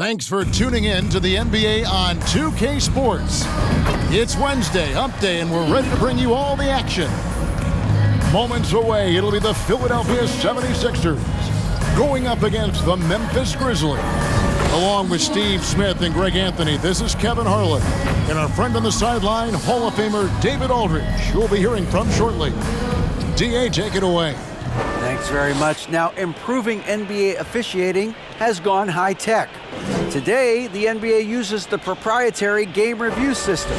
Thanks for tuning in to the NBA on 2K Sports. It's Wednesday, hump day, and we're ready to bring you all the action. Moments away, it'll be the Philadelphia 76ers going up against the Memphis Grizzlies. Along with Steve Smith and Greg Anthony, this is Kevin Harlan. And our friend on the sideline, Hall of Famer David Aldridge, who we'll be hearing from shortly. DA, take it away. Thanks very much. Now, improving NBA officiating has gone high-tech. Today, the NBA uses the proprietary game review system,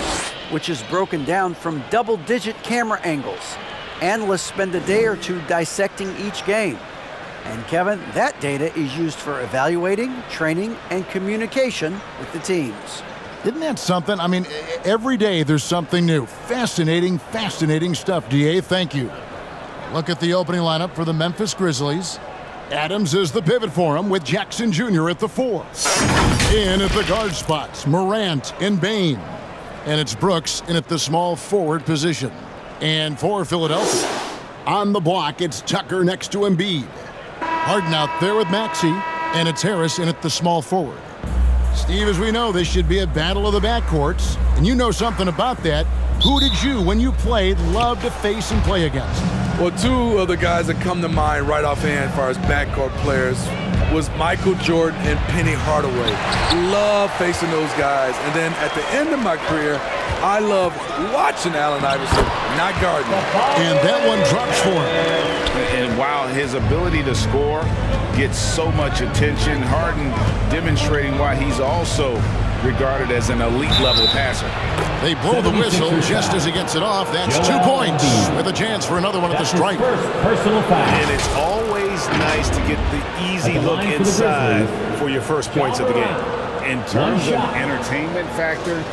which is broken down from double-digit camera angles. Analysts spend a day or two dissecting each game. And Kevin, that data is used for evaluating, training, and communication with the teams. Isn't that something? I mean, every day there's something new. Fascinating stuff, DA. Thank you. Look at the opening lineup for the Memphis Grizzlies. Adams is the pivot for him with Jackson Jr. at the 4. In at the guard spots, Morant and Bain. And it's Brooks in at the small forward position. And for Philadelphia, on the block, it's Tucker next to Embiid. Harden out there with Maxey, and it's Harris in at the small forward. Steve, as we know, this should be a battle of the backcourts, and you know something about that. Who did you, when you played, love to face and play against? Well, two of the guys that come to mind right offhand as far as backcourt players was Michael Jordan and Penny Hardaway. Love facing those guys. And then at the end of my career, I love watching Allen Iverson, not guarding. And that one drops for him. And while his ability to score gets so much attention, Harden demonstrating why he's also regarded as an elite-level passer. They blow the whistle just as he gets it off. That's 2 points with a chance for another one at the stripe. And it's always nice to get the easy look inside for your first points of the game. In terms of entertainment factor,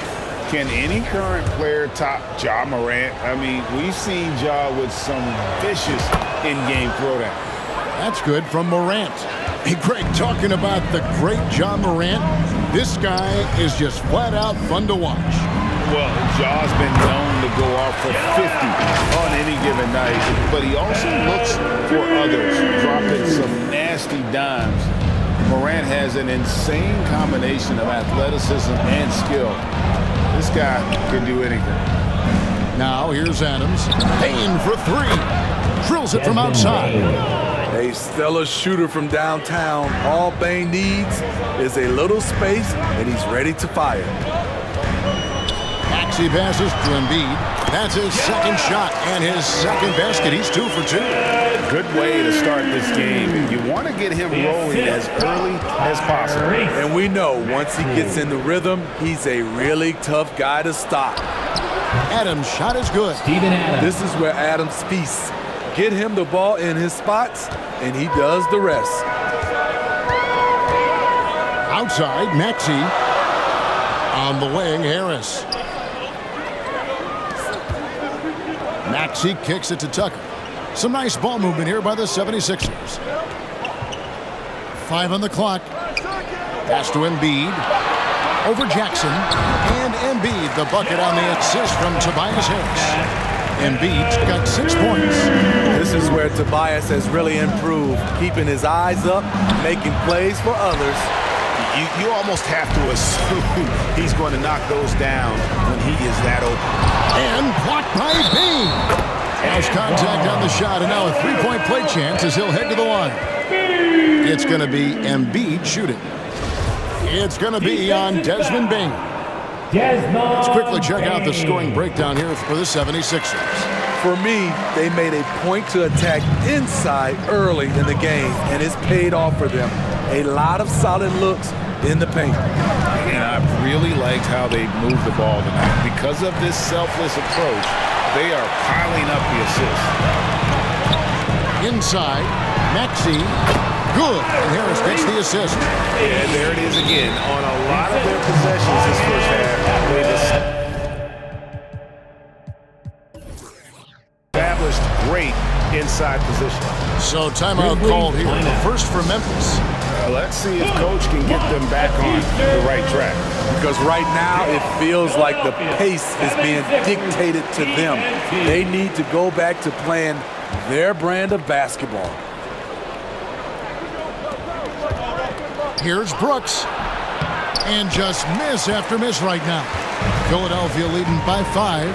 can any current player top Ja Morant? I mean, we've seen Ja with some vicious in-game throwdown. That's good from Morant. Hey, Greg, talking about the great Ja Morant, this guy is just flat out fun to watch. Well, Ja's been known to go off for 50 on any given night, but he also looks for others, dropping some nasty dimes. Morant has an insane combination of athleticism and skill. This guy can do anything. Now, here's Adams. Payne for 3. Drills it from outside. A stellar shooter from downtown. All Bain needs is a little space, and he's ready to fire. Maxey passes to Embiid. That's his second shot and his second basket. He's 2 for 2. Good way to start this game. You want to get him rolling as early as possible. And we know once he gets in the rhythm, he's a really tough guy to stop. Adams' shot is good. This is where Adams feasts. Get him the ball in his spots, and he does the rest. Outside, Maxey. On the wing, Harris. Maxey kicks it to Tucker. Some nice ball movement here by the 76ers. 5 on the clock. Pass to Embiid. Over Jackson. And Embiid, the bucket on the assist from Tobias Harris. Embiid's got 6 points. This is where Tobias has really improved, keeping his eyes up, making plays for others. You almost have to assume he's going to knock those down when he is that open. And blocked by Bain. Has contact on the shot, and now a 3-point play chance as he'll head to the line. It's going to be Embiid shooting. It's going to be on Desmond Bain. Let's quickly check out the scoring breakdown here for the 76ers. For me, they made a point to attack inside early in the game, and it's paid off for them. A lot of solid looks in the paint. And I really liked how they moved the ball tonight. Because of this selfless approach, they are piling up the assists. Inside, Maxey, good, and Harris gets the assist. And there it is again. On a lot of their possessions this first half, they established great inside position. So timeout called here. First for Memphis. Let's see if Coach can get them back on the right track. Because right now it feels like the pace is being dictated to them. They need to go back to playing their brand of basketball. Here's Brooks. And just miss after miss right now. Philadelphia leading by 5.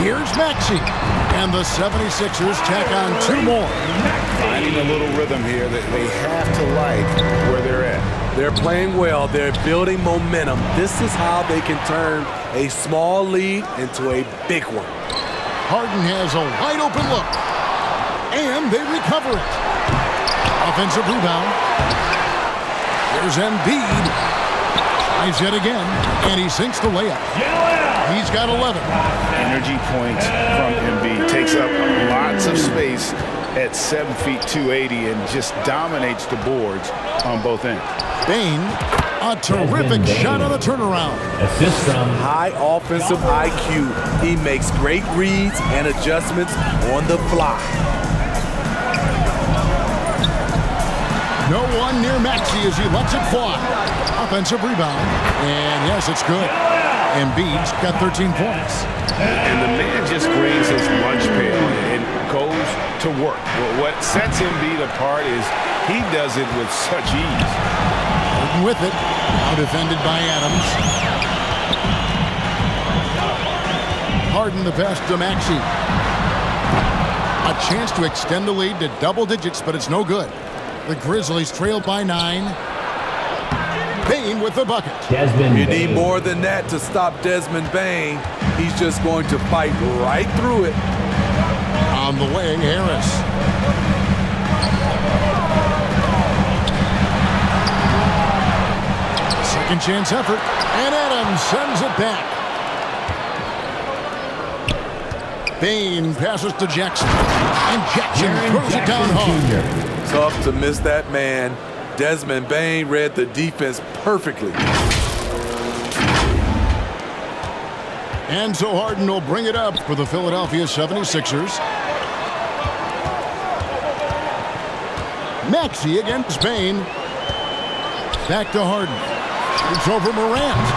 Here's Maxey. And the 76ers tack on 2 more. Finding a little rhythm here that they have to like where they're at. They're playing well. They're building momentum. This is how they can turn a small lead into a big one. Harden has a wide open look. And they recover it. Offensive rebound. There's Embiid. Tries yet again. And he sinks the layup. He's got 11. Energy points from Embiid. Takes up lots of space at 7 feet 280 and just dominates the boards on both ends. Bane, a terrific shot on the turnaround. Assist from High offensive IQ. He makes great reads and adjustments on the fly. No one near Maxey as he lets it fly. Offensive rebound. And yes, it's good. Embiid's got 13 points. And the man just brings his lunch pail and goes to work. What sets Embiid apart is he does it with such ease. Harden with it. Now defended by Adams. Harden the pass to Maxey. A chance to extend the lead to double digits, but it's no good. The Grizzlies trailed by 9. Bane with the bucket. You need more than that to stop Desmond Bane. He's just going to fight right through it. On the way, Harris. Second chance effort. And Adams sends it back. Bane passes to Jackson. And Jackson throws it down hard. Tough to miss that man. Desmond Bane read the defense perfectly. And so Harden will bring it up for the Philadelphia 76ers. Maxey against Bane. Back to Harden. It's over Morant.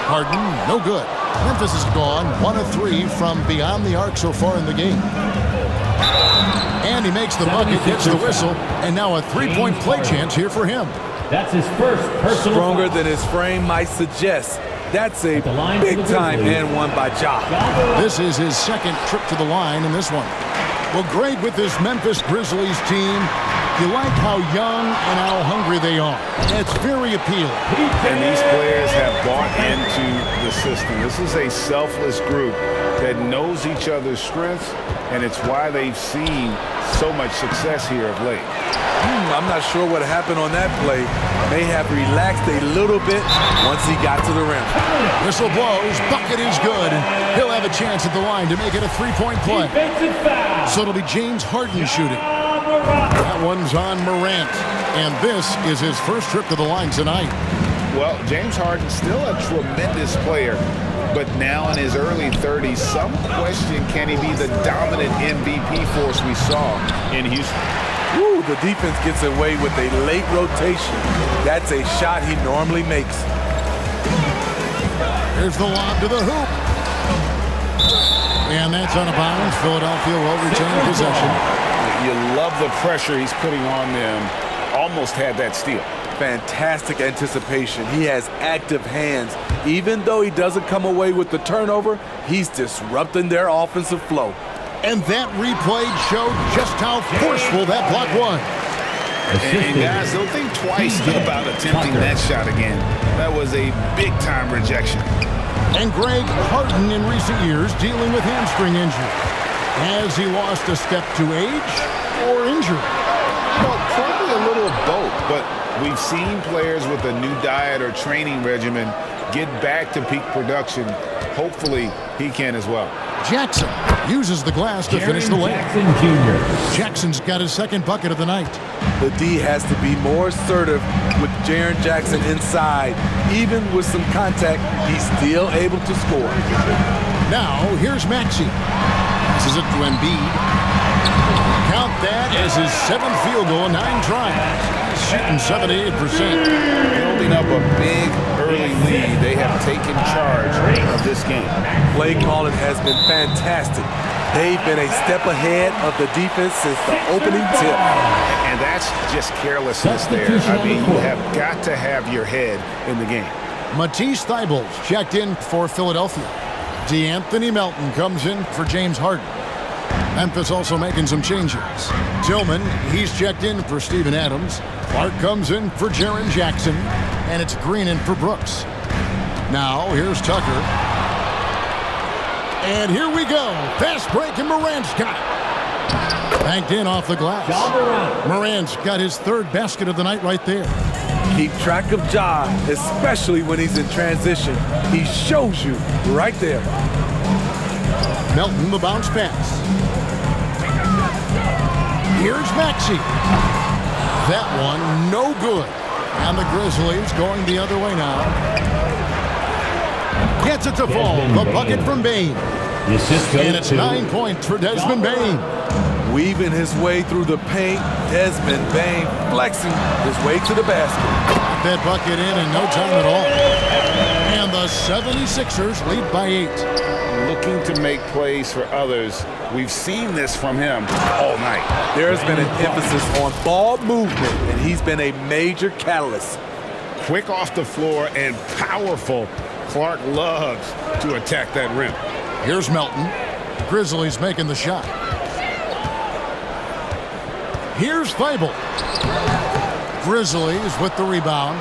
Harden, no good. Memphis is gone 1 of 3 from beyond the arc so far in the game. And he makes the bucket, gets the whistle, and now a 3-point play chance here for him. That's his first personal Stronger foul. than his frame might suggest. That's a big-time and one by Ja. This is his second trip to the line in this one. Well, great with this Memphis Grizzlies team. You like how young and how hungry they are. It's very appealing. And these players have bought into the system. This is a selfless group that knows each other's strengths, and it's why they've seen so much success here of late. I'm not sure what happened on that play. May have relaxed a little bit once he got to the rim. Whistle blows. Bucket is good. He'll have a chance at the line to make it a 3-point play. Defensive foul. So it'll be James Harden shooting. That one's on Morant. And this is his first trip to the line tonight. Well, James Harden's still a tremendous player, but now in his early 30s, some question, can he be the dominant MVP force we saw in Houston? Ooh, the defense gets away with a late rotation. That's a shot he normally makes. Here's the lob to the hoop. And that's out of bounds. Philadelphia will retain possession. You love the pressure he's putting on them. Almost had that steal. Fantastic anticipation. He has active hands. Even though he doesn't come away with the turnover, he's disrupting their offensive flow. And that replay showed just how forceful that block was. And guys, don't think twice about attempting that shot again. That was a big-time rejection. And Greg Harden in recent years dealing with hamstring injury. Has he lost a step to age or injury? Well, probably a little of both, but we've seen players with a new diet or training regimen get back to peak production. Hopefully, he can as well. Jackson uses the glass to finish the layup. Jackson Jr. Jackson's got his second bucket of the night. The D has to be more assertive with Jaren Jackson inside. Even with some contact, he's still able to score. Now, here's Maxey. This is it to Embiid. Count that as his 7th field goal, 9 tries. Shooting 78%. Building up a big early lead, they have taken charge of this game. Play calling has been fantastic. They've been a step ahead of the defense since the opening tip. And that's just carelessness there. I mean, you have got to have your head in the game. Matisse Thybulle's checked in for Philadelphia. DeAnthony Melton comes in for James Harden. Memphis also making some changes. Tillman, he's checked in for Steven Adams. Clark comes in for Jaren Jackson. And it's Green in for Brooks. Now, here's Tucker. And here we go. Fast break, and Morant's got it. Banked in off the glass. Ja Morant. Morant's got his third basket of the night right there. Keep track of Ja, especially when he's in transition. He shows you right there. Melton, the bounce pass. Here's Maxey. That one, no good. And the Grizzlies going the other way now. Gets it to fall. The bucket from Bane. The assist goes And it's to 9 points for Desmond Bane. Weaving his way through the paint, Desmond Bane flexing his way to the basket. Got that bucket in no time at all. And the 76ers lead by 8. Looking to make plays for others. We've seen this from him all night. There's been an emphasis on ball movement, and he's been a major catalyst. Quick off the floor and powerful. Clark loves to attack that rim. Here's Melton. Grizzlies making the shot. Here's Thybulle. Grizzlies with the rebound.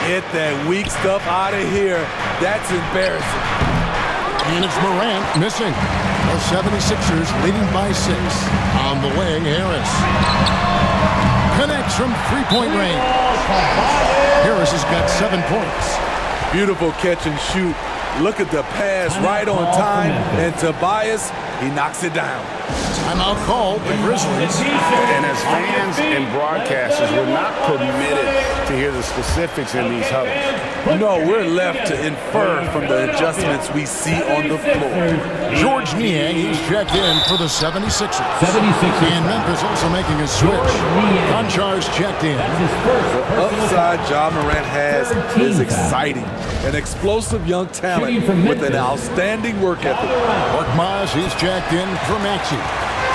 Get that weak stuff out of here. That's embarrassing. And it's Morant missing. The 76ers leading by 6. On the way, Harris. Connects from three-point range. Harris has got 7 points. Beautiful catch and shoot. Look at the pass right on time. And Tobias, he knocks it down. Timeout called, the Grizzlies. And as fans and broadcasters, we're not permitted to hear the specifics in these huddles. No, we're left to infer from the adjustments we see on the floor. George Niang, he's checked in for the 76ers. 76ers. And Memphis also making a switch. Konchar's checked in. That's his first The personal upside foul. Ja Morant has 13 is foul. exciting. An explosive young talent Shooting from with an Memphis. outstanding work ethic. Korkmaz, he's checked in for Maxey.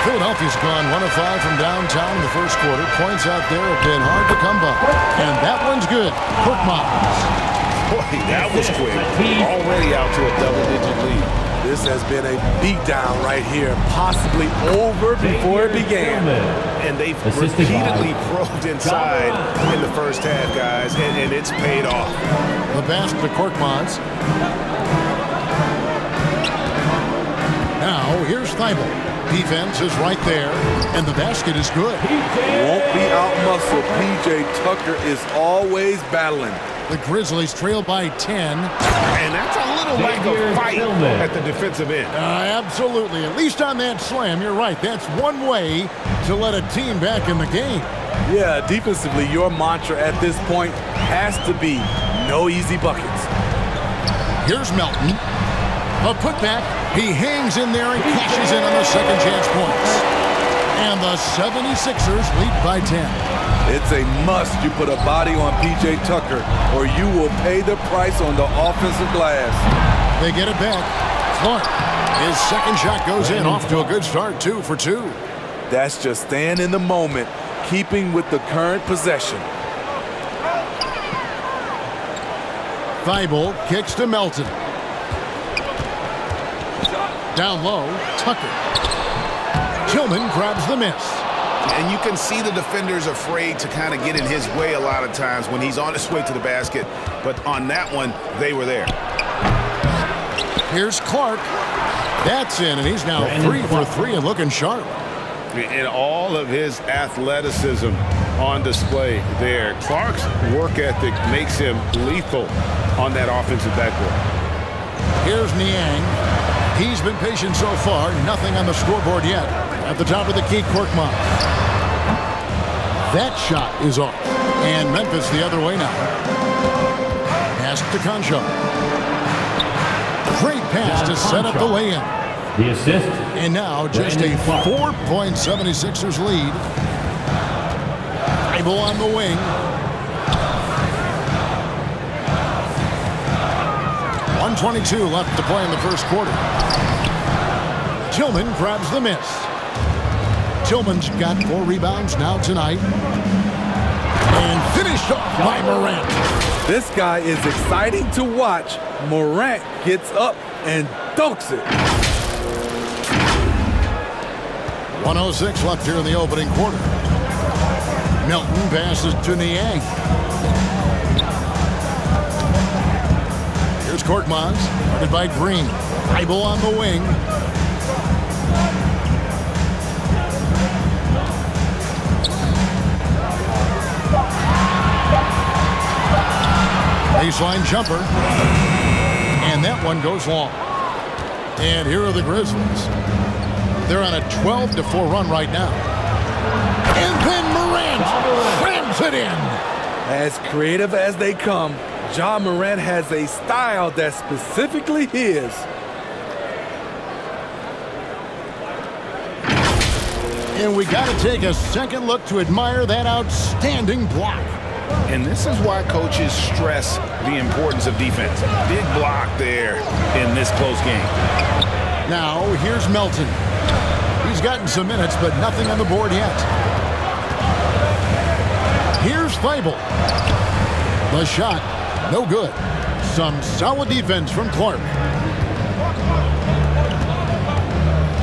Philadelphia's gone 1 of 5 from downtown in the first quarter. Points out there have been hard to come by. And that one's good. Korkmaz. Boy, that was quick. Already out to a double-digit lead. This has been a beatdown right here, possibly over before it began. And they've Assisted repeatedly by probed inside in the first half, guys, and it's paid off. The basket to Korkmaz. Now, here's Thybulle. Defense is right there, and the basket is good. Won't be out-muscled. P.J. Tucker is always battling. The Grizzlies trail by 10. And that's a little lack of fight at the defensive end. Absolutely. At least on that slam, you're right. That's one way to let a team back in the game. Yeah, defensively, your mantra at this point has to be no easy buckets. Here's Melton. A putback. He hangs in there and cashes in on the second chance points. And the 76ers lead by 10. It's a must you put a body on P.J. Tucker or you will pay the price on the offensive glass. They get it back. Clark. His second shot goes in. Off to a good start. 2 for 2. That's just staying in the moment, keeping with the current possession. Thybulle kicks to Melton. Down low, Tucker. Tillman grabs the miss. And you can see the defenders afraid to kind of get in his way a lot of times when he's on his way to the basket. But on that one, they were there. Here's Clark. That's in, and he's now 3 for 3 and looking sharp. And all of his athleticism on display there. Clark's work ethic makes him lethal on that offensive backboard. Here's Niang. He's been patient so far. Nothing on the scoreboard yet. At the top of the key, Korkmaz. That shot is off. And Memphis the other way now. Pass to Conchar. Great pass to set up the lay-in. The assist. And now just a 4-point 76ers lead. Thybulle on the wing. 1:22 left to play in the first quarter. Tillman grabs the miss. Tillman's got 4 rebounds now tonight. And finished off by Morant. This guy is exciting to watch. Morant gets up and dunks it. 1:06 left here in the opening quarter. Milton passes to Niang. Here's Korkmaz, guarded by Green. Bible on the wing. Baseline jumper. And that one goes long. And here are the Grizzlies. They're on a 12-4 run right now. And then Morant rams it in. As creative as they come, Ja Morant has a style that's specifically his. And we got to take a second look to admire that outstanding block. And this is why coaches stress the importance of defense. Big block there in this close game. Now, here's Melton. He's gotten some minutes, but nothing on the board yet. Here's Thybulle. The shot, no good. Some solid defense from Clark.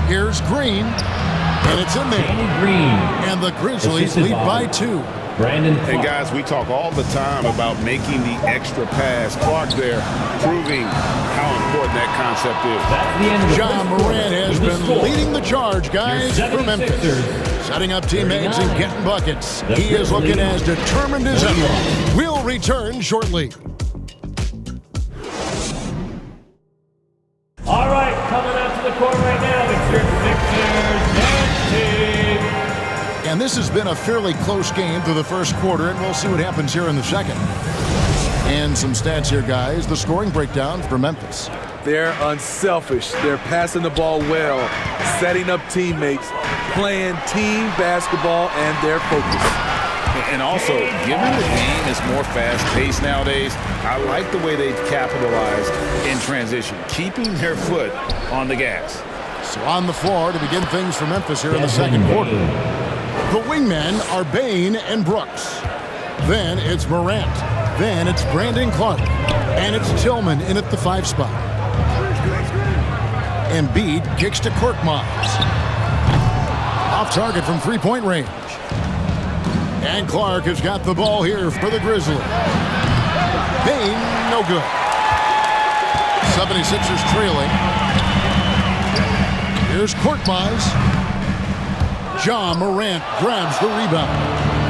Here's Green, and it's in there. Green. And the Grizzlies lead by 2. Brandon Hey Clark. guys, we talk all the time about making the extra pass. Clark there proving how important that concept is. That's the end of the Ja first Morant quarter. has With the been score, leading the charge, guys, your for Memphis. 76ers. Setting up teammates and 39. getting buckets. The He is looking Grizzlies. as determined as ever. 41. We'll return shortly. All right, coming out to the court right now, it's your Sixers next team. And this has been a fairly close game through the first quarter, and we'll see what happens here in the second. And some stats here, guys. The scoring breakdown for Memphis. They're unselfish. They're passing the ball well, setting up teammates, playing team basketball, and they're focused. And also, given the game is more fast-paced nowadays, I like the way they capitalize in transition, keeping their foot on the gas. So on the floor to begin things for Memphis here in the second quarter. The wingmen are Bain and Brooks. Then it's Morant. Then it's Brandon Clark. And it's Tillman in at the 5 spot. Embiid kicks to Korkmaz. Off target from 3-point range. And Clark has got the ball here for the Grizzlies. Bain, no good. 76ers trailing. Here's Korkmaz. Ja Morant grabs the rebound.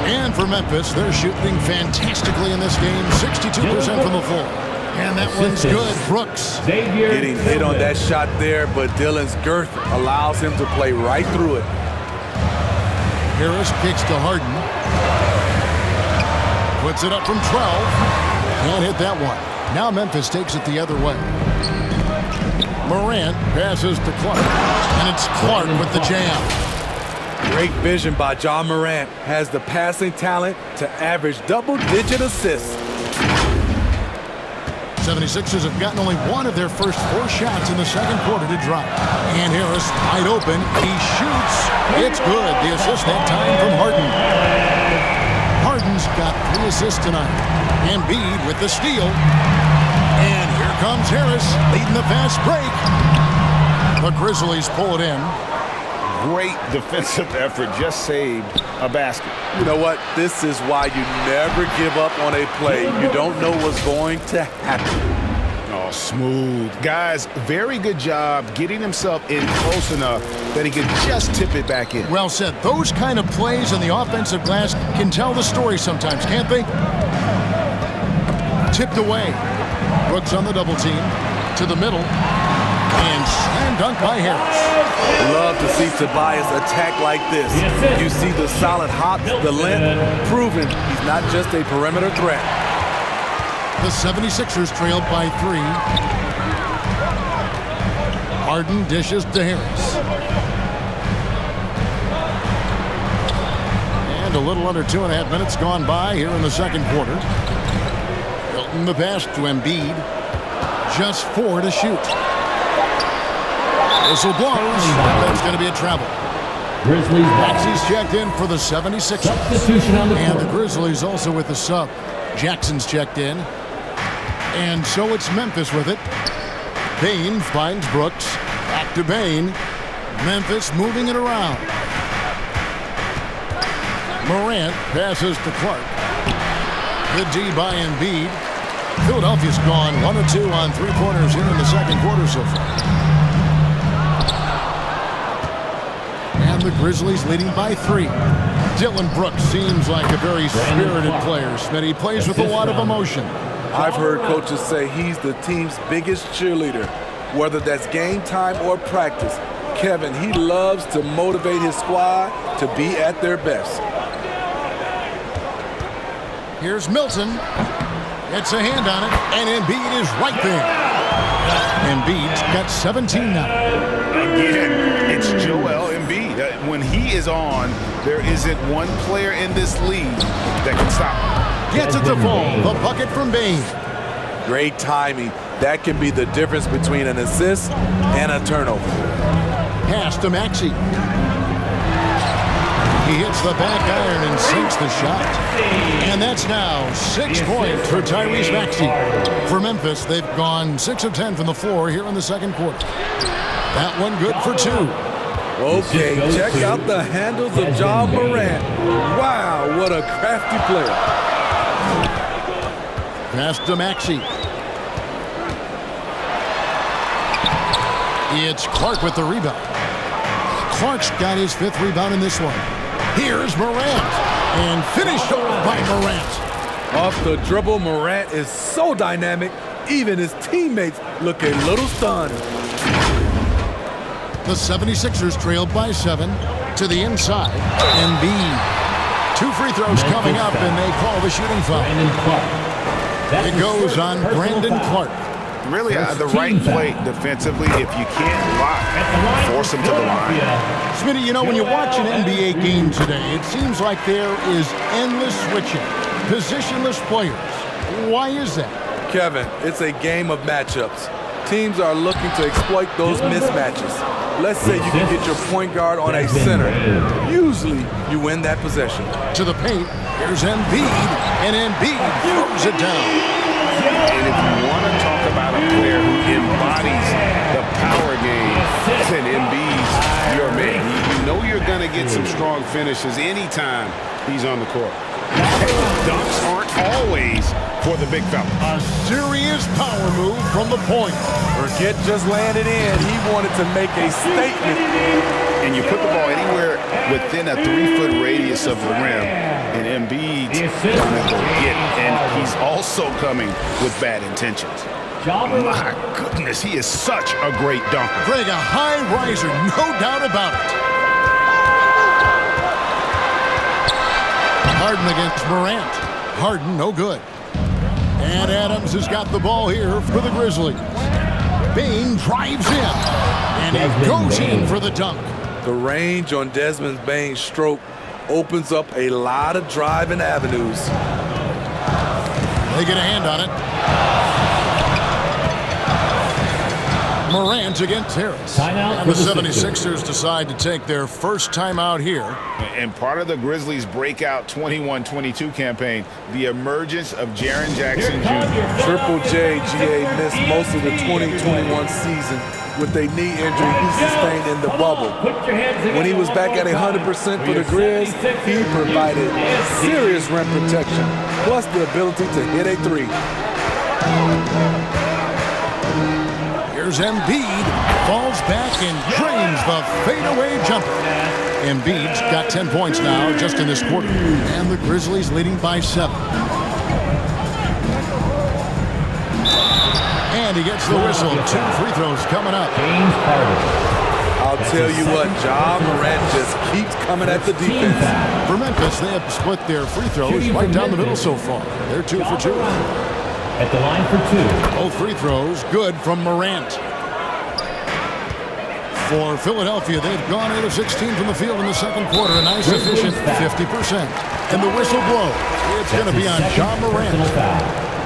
And for Memphis, they're shooting fantastically in this game, 62% from the floor. And that one's good. Brooks. Getting hit on that shot there, but Dillon's girth allows him to play right through it. Harris kicks to Harden. Puts it up from 12. Can't hit that one. Now Memphis takes it the other way. Morant passes to Clark. And it's Clark with the jam. Great vision by Ja Morant. Has the passing talent to average double-digit assists. 76ers have gotten only one of their first 4 shots in the second quarter to drop. And Harris wide open. He shoots. It's good. The assist that time from Harden. Harden's got 3 assists tonight. Embiid with the steal. And here comes Harris leading the fast break. The Grizzlies pull it in. Great defensive effort, just saved a basket. You know what? This is why you never give up on a play. You don't know what's going to happen. Oh, smooth. Guys, very good job getting himself in close enough that he could just tip it back in. Well said. Those kind of plays in the offensive glass can tell the story sometimes, can't they? Tipped away. Brooks on the double team. To the middle. And slam dunk by Harris. Love to see Tobias attack like this. You see the solid hop, the length, proving he's not just a perimeter threat. The 76ers trailed by 3. Harden dishes to Harris. And a little under 2.5 minutes gone by here in the second quarter. Hilton the pass to Embiid. Just 4 to shoot. Whistle blows. That's going to be a travel. Grizzlies ball. Maxey's checked in for the 76ers. Substitution on the And court. the Grizzlies also with the sub. Jackson's checked in. And so it's Memphis with it. Bain finds Brooks. Back to Bain. Memphis moving it around. Morant passes to Clark. Good D by Embiid. Philadelphia's gone 1 of 2 on three-pointers here in the second quarter so far. And the Grizzlies leading by 3. Dylan Brooks seems like a very spirited player. Smitty plays with a lot of emotion. I've heard coaches say he's the team's biggest cheerleader, whether that's game time or practice. Kevin, he loves to motivate his squad to be at their best. Here's Milton. It's a hand on it, and Embiid is right there. Embiid's got 17 now. Again, it's Joel Embiid. When he is on, there isn't one player in this league that can stop him. Gets it to fall. The bucket from Bain. Great timing. That can be the difference between an assist and a turnover. Pass to Maxey. He hits the back iron and sinks the shot. And that's now 6 points for Tyrese Maxey. For Memphis, they've gone 6 of 10 from the floor here in the second quarter. That one good for 2. Okay, check out the handles of Ja Morant. Wow, what a crafty player. Pass to Maxey. It's Clark with the rebound. Clark's got his 5th rebound in this one. Here's Morant. And finished off by Morant. Off the dribble, Morant is so dynamic, even his teammates look a little stunned. The 76ers trailed by 7 to the inside. Embiid. 2 free throws coming up, and they call the shooting foul. It goes on Brandon Clark. Really, the right play defensively. If you can't block, force him to the line. Smitty, you know, when you watch an NBA game today, it seems like there is endless switching, positionless players. Why is that? Kevin, it's a game of matchups. Teams are looking to exploit those mismatches. Let's say you can get your point guard on a center. Usually, you win that possession. To the paint, here's Embiid, and Embiid throws it down. And if you want to talk about a player who embodies the power game, then Embiid's your man. You know you're going to get some strong finishes anytime he's on the court. Dunks aren't always for the big fella. A serious power move from the point. Forget just landed in. He wanted to make a statement. And you put the ball anywhere within a 3-foot radius of the rim, and Embiid's gonna go get it. And he's also coming with bad intentions. My goodness, he is such a great dunker. Greg, a high riser, no doubt about it. Harden against Morant. Harden, no good. And Adams has got the ball here for the Grizzlies. Bain drives in, and he goes in for the dunk. The range on Desmond Bain's stroke opens up a lot of driving avenues. They get a hand on it. Morant against Harris. And the 76ers decide to take their first timeout here. And part of the Grizzlies' breakout 21-22 campaign, the emergence of Jaren Jackson Jr. Triple J, GA, missed most of the 2021 season with a knee injury he sustained in the bubble. When he was back at 100% for the Grizz, he provided serious rim protection, plus the ability to hit a 3. Here's Embiid, falls back and drains the fadeaway jumper. Embiid's got 10 points now just in this quarter, and the Grizzlies leading by 7. And he gets the whistle. 2 free throws coming up. I'll tell you what, Ja Morant just keeps coming at the defense. For Memphis, they have split their free throws right down the middle so far. They're 2 for 2. At the line for 2. Both free throws good from Morant. For Philadelphia, they've gone 8 of 16 from the field in the second quarter. A nice efficient 50%. And the whistle blows. It's going to be on Ja Morant.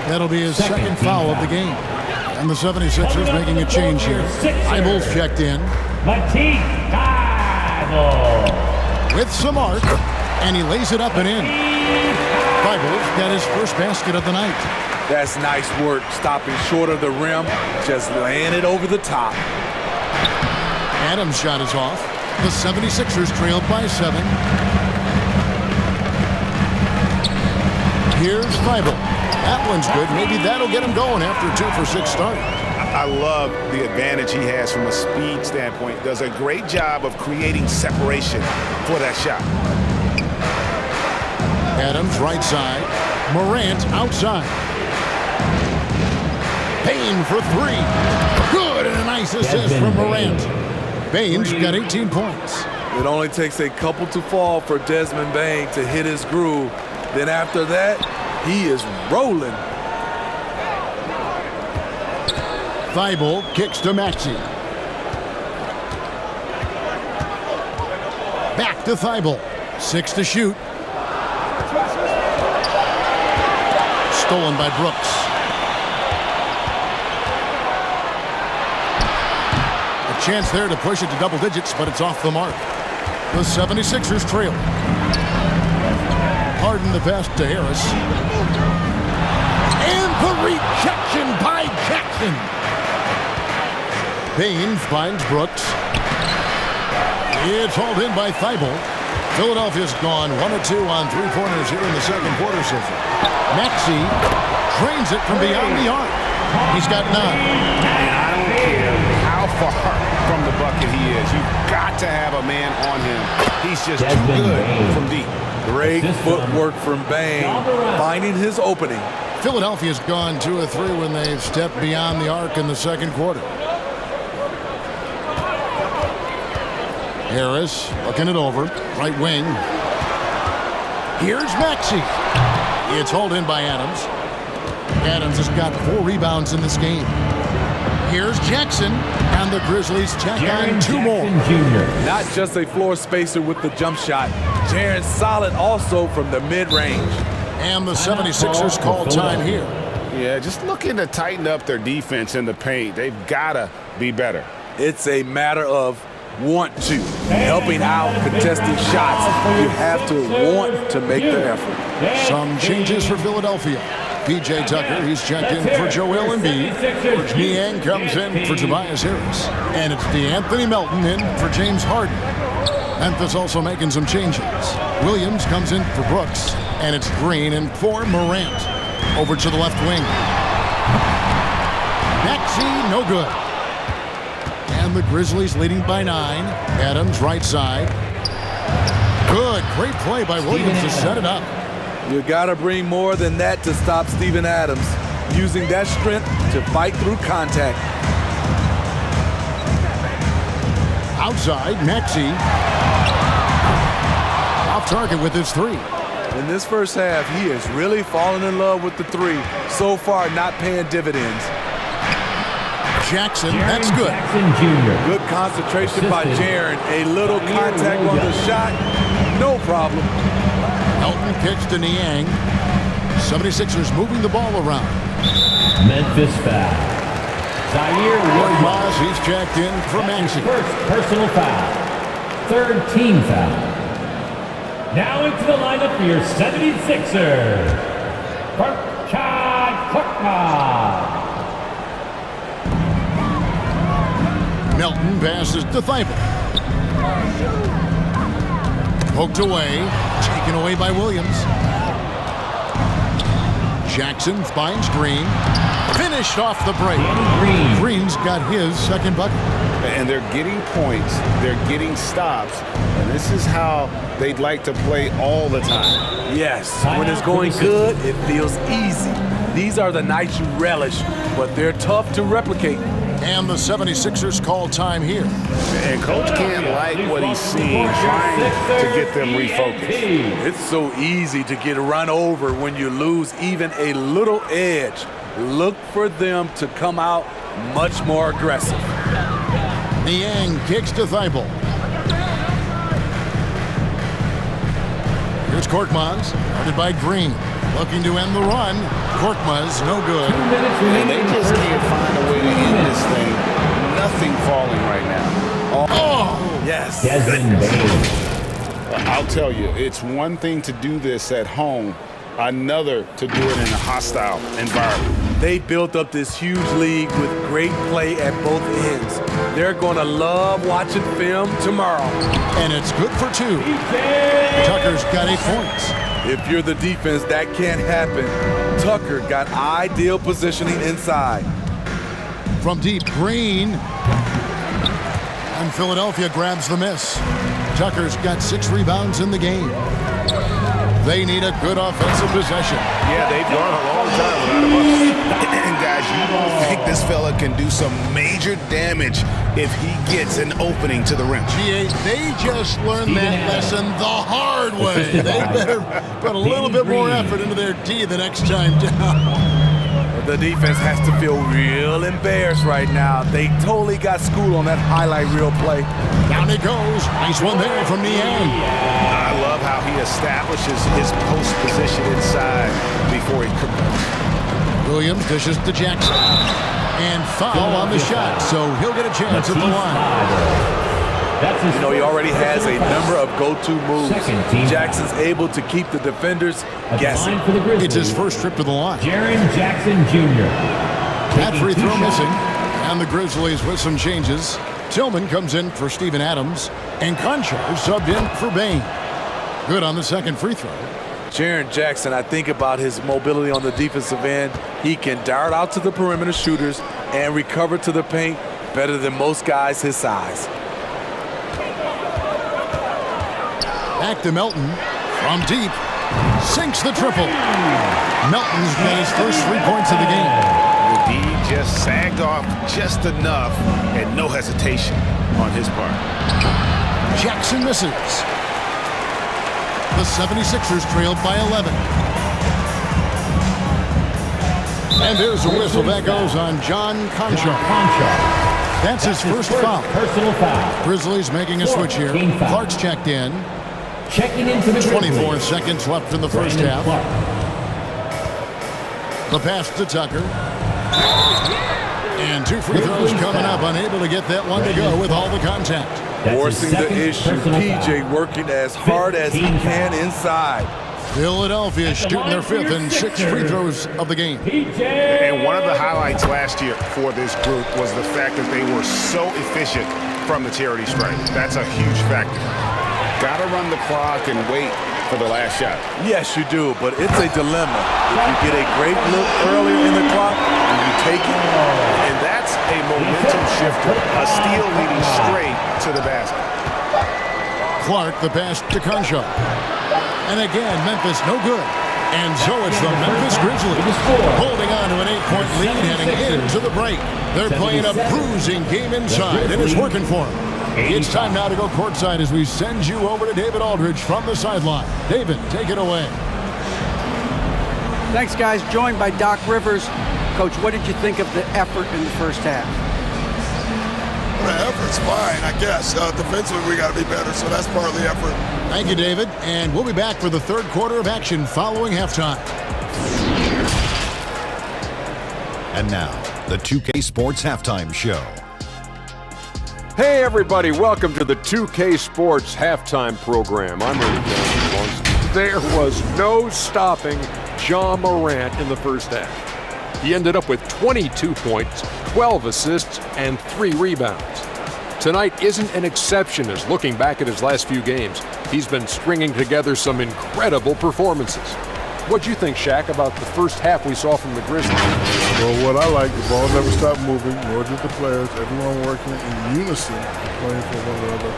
That'll be his second foul of the game. And the 76ers making a change here. Eibel's checked in. With some arc, and he lays it up and in. Eibel's got his first basket of the night. That's nice work, stopping short of the rim, just laying it over the top. Adams' shot is off. The 76ers trailed by 7. Here's Eibel. That one's good. Maybe that'll get him going after a 2-for-6 start. I love the advantage he has from a speed standpoint. Does a great job of creating separation for that shot. Adams right side. Morant outside. Payne for 3. Good, and a nice assist from Morant. Bane's got 18 points. It only takes a couple to fall for Desmond Bane to hit his groove. Then after that, he is rolling. Eibel kicks to Maxey. Back to Eibel. 6 to shoot. Stolen by Brooks. A chance there to push it to double digits, but it's off the mark. The 76ers trail. Harden the pass to Harris. And the rejection by Jackson. Bane finds Brooks. It's hauled in by Eibel. Philadelphia's gone 1 of 2 on 3-pointers here in the second quarter so far. Maxey drains it from beyond the arc. He's got 9. And I don't care how far from the bucket he is. You've got to have a man on him. He's just too good from deep. Great footwork from Bane, finding his opening. Philadelphia's gone 2 of 3 when they've stepped beyond the arc in the second quarter. Harris looking it over. Right wing. Here's Maxey. It's hauled in by Adams. Adams has got 4 rebounds in this game. Here's Jackson. And the Grizzlies check on 2 more. Not just a floor spacer with the jump shot. Jaren's solid also from the mid-range. And the 76ers call time here. Yeah, just looking to tighten up their defense in the paint. They've got to be better. It's a matter of want to. Helping out, contesting shots. You have to want to make the effort. Some changes for Philadelphia. P.J. Tucker, he's checked in for Joel Embiid. Niang comes in for Tobias Harris. And it's DeAnthony Melton in for James Harden. Memphis also making some changes. Williams comes in for Brooks. And it's Green in for Morant. Over to the left wing. Maxey, no good. And the Grizzlies leading by 9. Adams right side. Good, great play by Williams to set it up. You got to bring more than that to stop Steven Adams. Using that strength to fight through contact. Outside, Maxey. Off target with his 3. In this first half, he is really falling in love with the 3. So far, not paying dividends. Jackson, that's good. Good concentration by Jaren. A little contact on the shot, no problem. Melton kicks to Niang. 76ers moving the ball around. Memphis foul. Zaire Williams, he's checked in for Maxey. First personal foul. Third team foul. Now into the lineup for your 76ers. Korkmaz. Melton passes to Eibel. Poked away. Taken away by Williams. Jackson finds Green. Finished off the break. Green's got his second bucket. And they're getting points. They're getting stops. And this is how they'd like to play all the time. Yes, when it's going good, it feels easy. These are the nights you relish, but they're tough to replicate. And the 76ers call time here. And Coach can't like what he's seeing, trying to get them refocused. It's so easy to get run over when you lose even a little edge. Look for them to come out much more aggressive. Niang kicks to Eibel. Here's Korkmaz, guarded by Green. Looking to end the run. Korkmaz, no good. And they just can't find a way in this thing. Nothing falling right now. Oh! Yes. Desmond Bain. I'll tell you, it's one thing to do this at home, another to do it in a hostile environment. They built up this huge league with great play at both ends. They're going to love watching film tomorrow. And it's good for 2. Tucker's got 8 points. If you're the defense, that can't happen. Tucker got ideal positioning inside. From deep, Green. And Philadelphia grabs the miss. Tucker's got 6 rebounds in the game. They need a good offensive possession. Yeah, they've gone a long time without a bucket. And guys, you don't think this fella can do some major damage if he gets an opening to the rim. GA, they just learned that lesson the hard way. They better put a little bit more effort into their D the next time down. The defense has to feel real embarrassed right now. They totally got schooled on that highlight reel play. Down he goes. Nice one there from Niang. I love how he establishes his post position inside before he commits. Williams dishes to Jackson. And foul on the shot, so he'll get a chance at the line. You know, he already has a number of go-to moves. Jackson's able to keep the defenders guessing. It's his first trip to the line. Jaren Jackson Jr. That free throw missing. And the Grizzlies with some changes. Tillman comes in for Steven Adams. And Concho subbed in for Bain. Good on the second free throw. Jaren Jackson, I think about his mobility on the defensive end. He can dart out to the perimeter shooters and recover to the paint better than most guys his size. Back to Melton. From deep. Sinks the triple. Melton's got his first 3 points of the game. The D just sagged off just enough and no hesitation on his part. Jackson misses. The 76ers trailed by 11. And there's a whistle that goes on John Concho. That's his first foul. Personal foul. Grizzlies making a switch here. Clark's checked in. Checking into the 24 seconds left in the first half. The pass to Tucker. And 2 free throws coming up. Unable to get that one to go with all the contact. Forcing the issue. PJ working as hard as he can inside. Philadelphia shooting their 5th and 6 free throws of the game. And one of the highlights last year for this group was the fact that they were so efficient from the charity stripe. That's a huge factor. Got to run the clock and wait for the last shot. Yes, you do, but it's a dilemma. If you get a great look earlier in the clock, and you take it. And that's a momentum shifter. A steal leading straight to the basket. Clark, the pass to Concho. And again, Memphis no good. And so it's the Memphis Grizzlies holding on to an 8-point lead heading into the break. They're playing a bruising game inside, and it's working for them. It's time now to go courtside as we send you over to David Aldridge from the sideline. David, take it away. Thanks, guys. Joined by Doc Rivers. Coach, what did you think of the effort in the first half? The effort's fine, I guess. Defensively, we got to be better, so that's part of the effort. Thank you, David. And we'll be back for the third quarter of action following halftime. And now, the 2K Sports Halftime Show. Hey everybody, welcome to the 2K Sports Halftime Program. I'm Ernie Johnson. There was no stopping Ja Morant in the first half. He ended up with 22 points, 12 assists, and 3 rebounds. Tonight isn't an exception as looking back at his last few games, he's been stringing together some incredible performances. What'd you think, Shaq, about the first half we saw from the Grizzlies? Well, what I like, the ball never stopped moving, nor did the players. Everyone working in unison, playing for one another.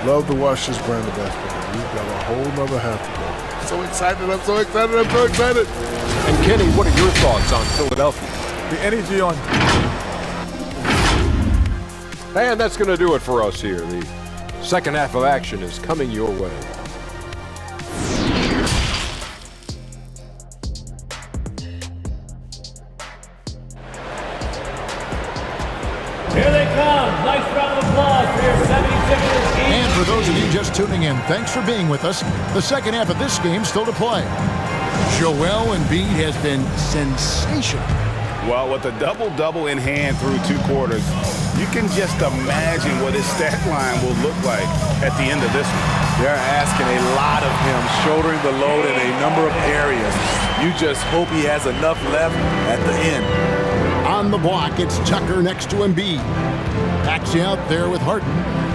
Love to watch this brand of basketball. We've got a whole nother half to go. So excited, I'm so excited, I'm so excited. And Kenny, what are your thoughts on Philadelphia? The energy on. And that's going to do it for us here. The second half of action is coming your way. Here they come. Nice round of applause for your 76ers. And for those of you just tuning in, thanks for being with us. The second half of this game still to play. Joel Embiid has been sensational. Well, with a double-double in hand through 2 quarters, you can just imagine what his stat line will look like at the end of this one. They're asking a lot of him, shouldering the load in a number of areas. You just hope he has enough left at the end. On the block, it's Tucker next to Embiid. Maxey out there with Harden,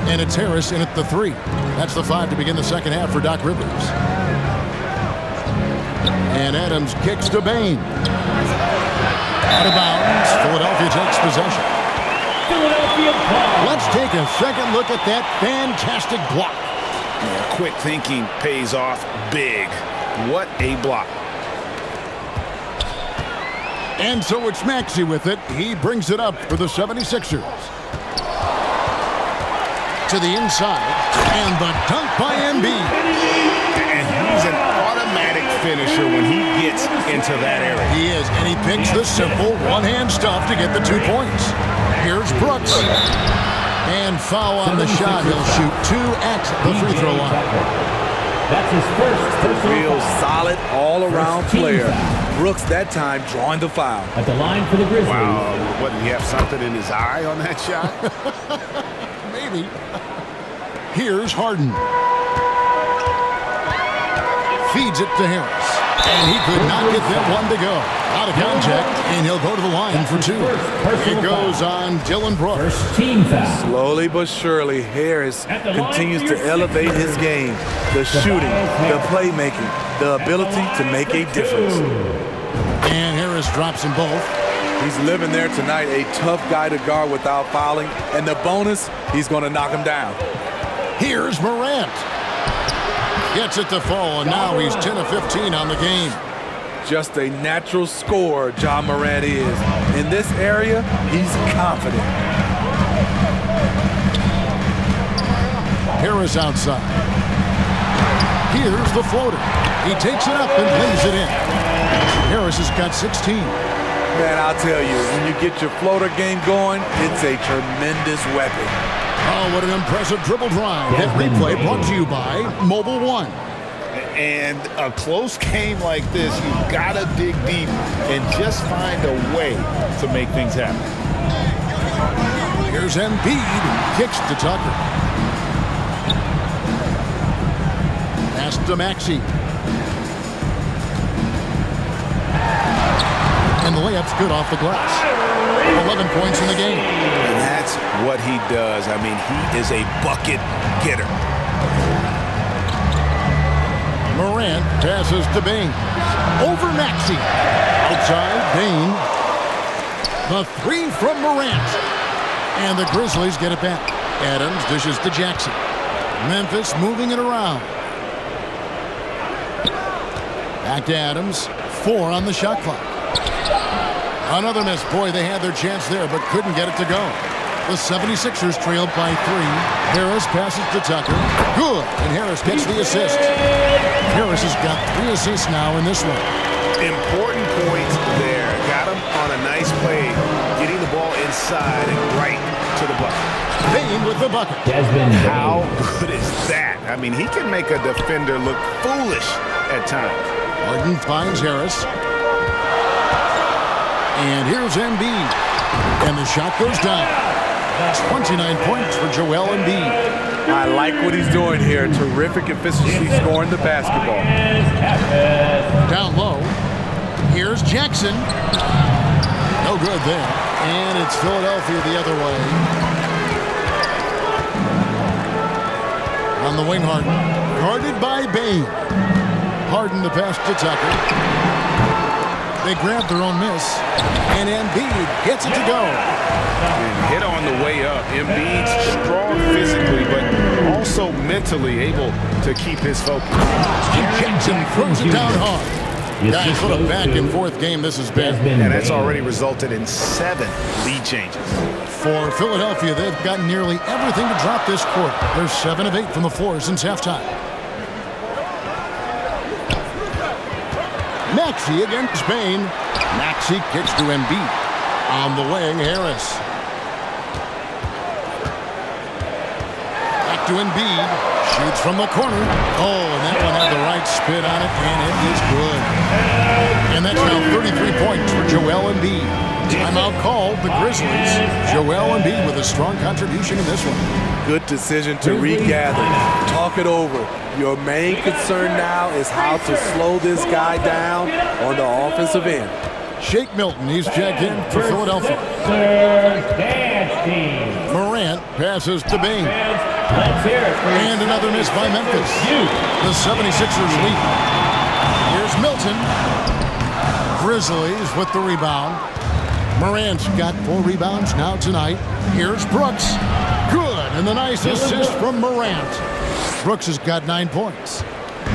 and it's Harris in at the 3. That's the 5 to begin the second half for Doc Rivers. And Adams kicks to Bane. Out of bounds, Philadelphia takes possession. Philadelphia ball. Let's take a second look at that fantastic block. Yeah, quick thinking pays off big. What a block. And so it's Maxey with it. He brings it up for the 76ers. To the inside, and the dunk by Embiid. And he's an automatic finisher when he gets into that area. He is, and he picks the simple one-hand stuff to get the 2 points. Here's Brooks. And foul on the shot. He'll shoot 2 at the free throw line. That's his first personal Real foul. solid all-around First team player. foul. Brooks that time drawing the foul. At the line for the Grizzlies. Wow, what, did he have something in his eye on that shot? Maybe. Here's Harden. Feeds it to Harris. And he could not get that one to go. Out of contact, and he'll go to the line for 2. It goes on Dylan Brooks. First team foul. Slowly but surely, Harris At the line continues for to your elevate sixth. his game. The shooting, the playmaking, the ability to make a difference. And Harris drops them both. He's living there tonight, a tough guy to guard without fouling. And the bonus, he's going to knock him down. Here's Morant. Gets it to fall, and now he's 10 of 15 on the game. Just a natural scorer, Ja Morant is. In this area, he's confident. Harris outside. Here's the floater. He takes it up and lays it in. Harris has got 16. Man, I'll tell you, when you get your floater game going, it's a tremendous weapon. Oh, what an impressive dribble drive. That replay brought to you by Mobile One. And a close game like this, you've got to dig deep and just find a way to make things happen. Here's Embiid. Kicks to Tucker. Pass to Maxey. And the layup's good off the glass. 11 points in the game. And that's what he does. I mean, he is a bucket getter. Morant passes to Bane. Over Maxey. Outside, Bane. The 3 from Morant. And the Grizzlies get it back. Adams dishes to Jackson. Memphis moving it around. Back to Adams. 4 on the shot clock. Another miss. Boy, they had their chance there, but couldn't get it to go. The 76ers trailed by 3. Harris passes to Tucker. Good. And Harris gets the assist. Harris has got 3 assists now in this one. Important points there. Got him on a nice play, getting the ball inside and right to the bucket. Bane with the bucket. How good is that? I mean, he can make a defender look foolish at times. Harden finds Harris. And here's Embiid. And the shot goes down. 29 points for Joel Embiid. I like what he's doing here. Terrific efficiency scoring the basketball. Down low. Here's Jackson. No good there. And it's Philadelphia the other way. On the wing, Harden. Guarded by Bane. Harden the pass to Tucker. They grab their own miss. And Embiid gets it to go. And hit on the way up. Embiid's strong physically, but also mentally able to keep his focus. Jackson throws it down hard. Guys, what a back-and-forth game this has been. And that's already resulted in 7 lead changes. For Philadelphia, they've gotten nearly everything to drop this quarter. They're 7 of 8 from the floor since halftime. Maxey against Bane. Maxey kicks to Embiid. On the wing, Harris. Back to Embiid. Shoots from the corner. Oh, and that one had the right spin on it, and it is good. And that's now 33 points for Joel Embiid. Timeout called the Grizzlies. Joel Embiid with a strong contribution in this one. Good decision to regather. Talk it over. Your main concern now is how to slow this guy down on the offensive end. Shake Milton, he's checked in for Philadelphia. Morant passes to Bain. And another miss by Memphis. The 76ers lead. Here's Milton. Grizzlies with the rebound. Morant's got 4 rebounds now tonight. Here's Brooks. Good, and the nice assist from Morant. Brooks has got 9 points.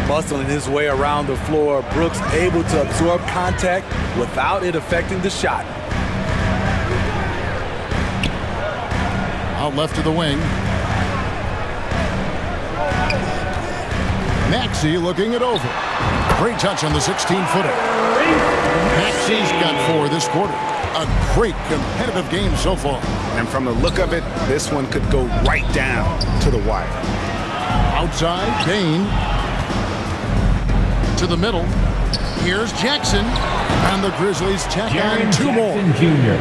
Muscling his way around the floor, Brooks able to absorb contact without it affecting the shot. Out left to the wing. Maxey looking it over. Great touch on the 16-footer. Maxey's got 4 this quarter. A great competitive game so far. And from the look of it, this one could go right down to the wire. Outside, Bain. To the middle. Here's Jackson. And the Grizzlies tack on 2 more.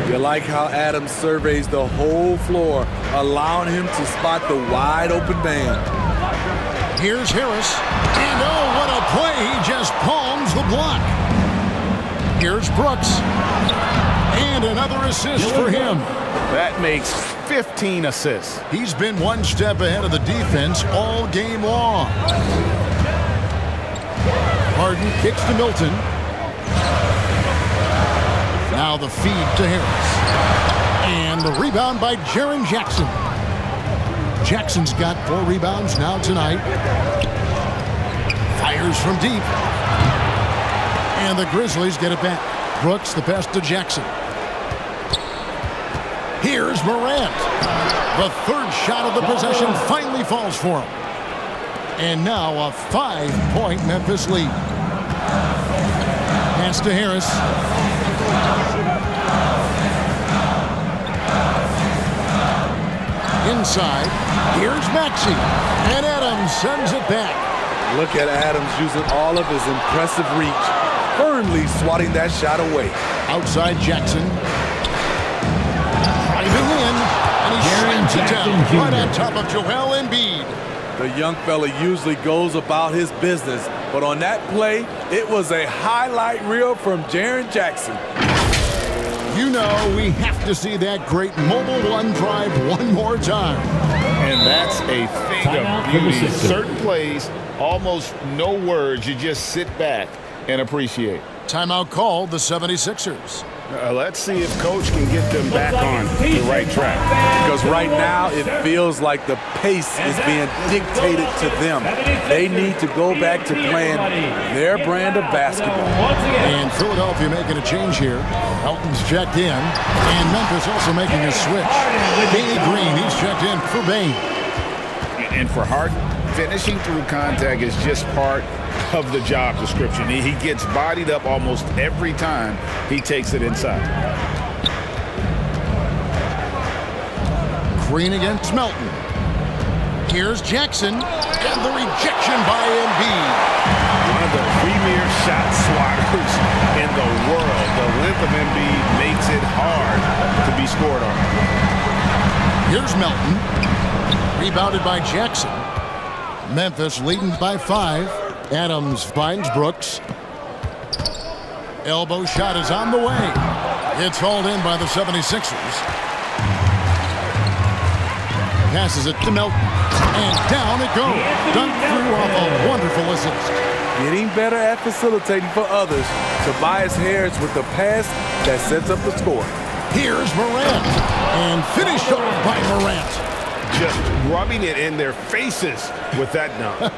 You like how Adams surveys the whole floor, allowing him to spot the wide open man. Here's Harris. And oh, what a play. He just palms the block. Here's Brooks. And another assist for him. That makes 15 assists. He's been 1 step ahead of the defense all game long. Harden kicks to Milton. Now the feed to Harris. And the rebound by Jaren Jackson. Jackson's got 4 rebounds now tonight. Fires from deep. And the Grizzlies get it back. Brooks the pass to Jackson. Here's Morant. The 3rd shot of the possession finally falls for him. And now a 5-point Memphis lead. Pass to Harris. Inside. Here's Maxey. And Adams sends it back. Look at Adams using all of his impressive reach, firmly swatting that shot away. Outside Jackson. Driving in. And he slams it down right on top of Joel Embiid. The young fella usually goes about his business, but on that play, it was a highlight reel from Jaren Jackson. You know we have to see that great mobile 1 drive one more time. And that's a thing of beauty. Certain plays, almost no words. You just sit back and appreciate. Timeout called the 76ers. Let's see if Coach can get them back on the right track. Because right now it feels like the pace is being dictated to them. They need to go back to playing their brand of basketball. And Philadelphia making a change here. Elton's checked in. And Memphis also making a switch. Danny Green, he's checked in for Bain. And for Harden, finishing through contact is just part of the job description. He gets bodied up almost every time he takes it inside. Green against Melton. Here's Jackson. And the rejection by Embiid. One of the premier shot swatters in the world. The length of Embiid makes it hard to be scored on. Here's Melton. Rebounded by Jackson. Memphis leading by 5. Adams finds Brooks. Elbow shot is on the way. It's hauled in by the 76ers. Passes it to Melton. And down it goes. Dunked through off a wonderful assist. Getting better at facilitating for others. Tobias Harris with the pass that sets up the score. Here's Morant. And finished off by Morant. Just rubbing it in their faces with that dunk.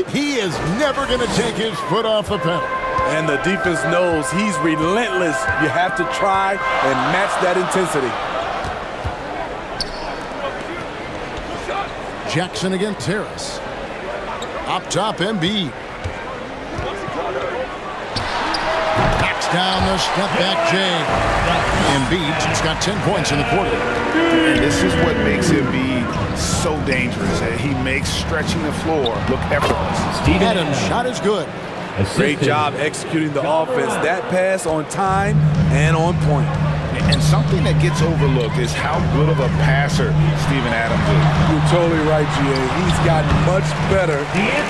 He is never going to take his foot off the pedal. And the defense knows he's relentless. You have to try and match that intensity. Jackson against Harris. Up top, Embiid. Backs down the step back, Jay. Embiid's got 10 points in the quarter. And this is what makes Embiid so dangerous. He makes stretching the floor look effortless. Adams' shot is good. Great job executing the offense. That pass on time and on point. And something that gets overlooked is how good of a passer Steven Adams is. You're totally right, GA. He's gotten much better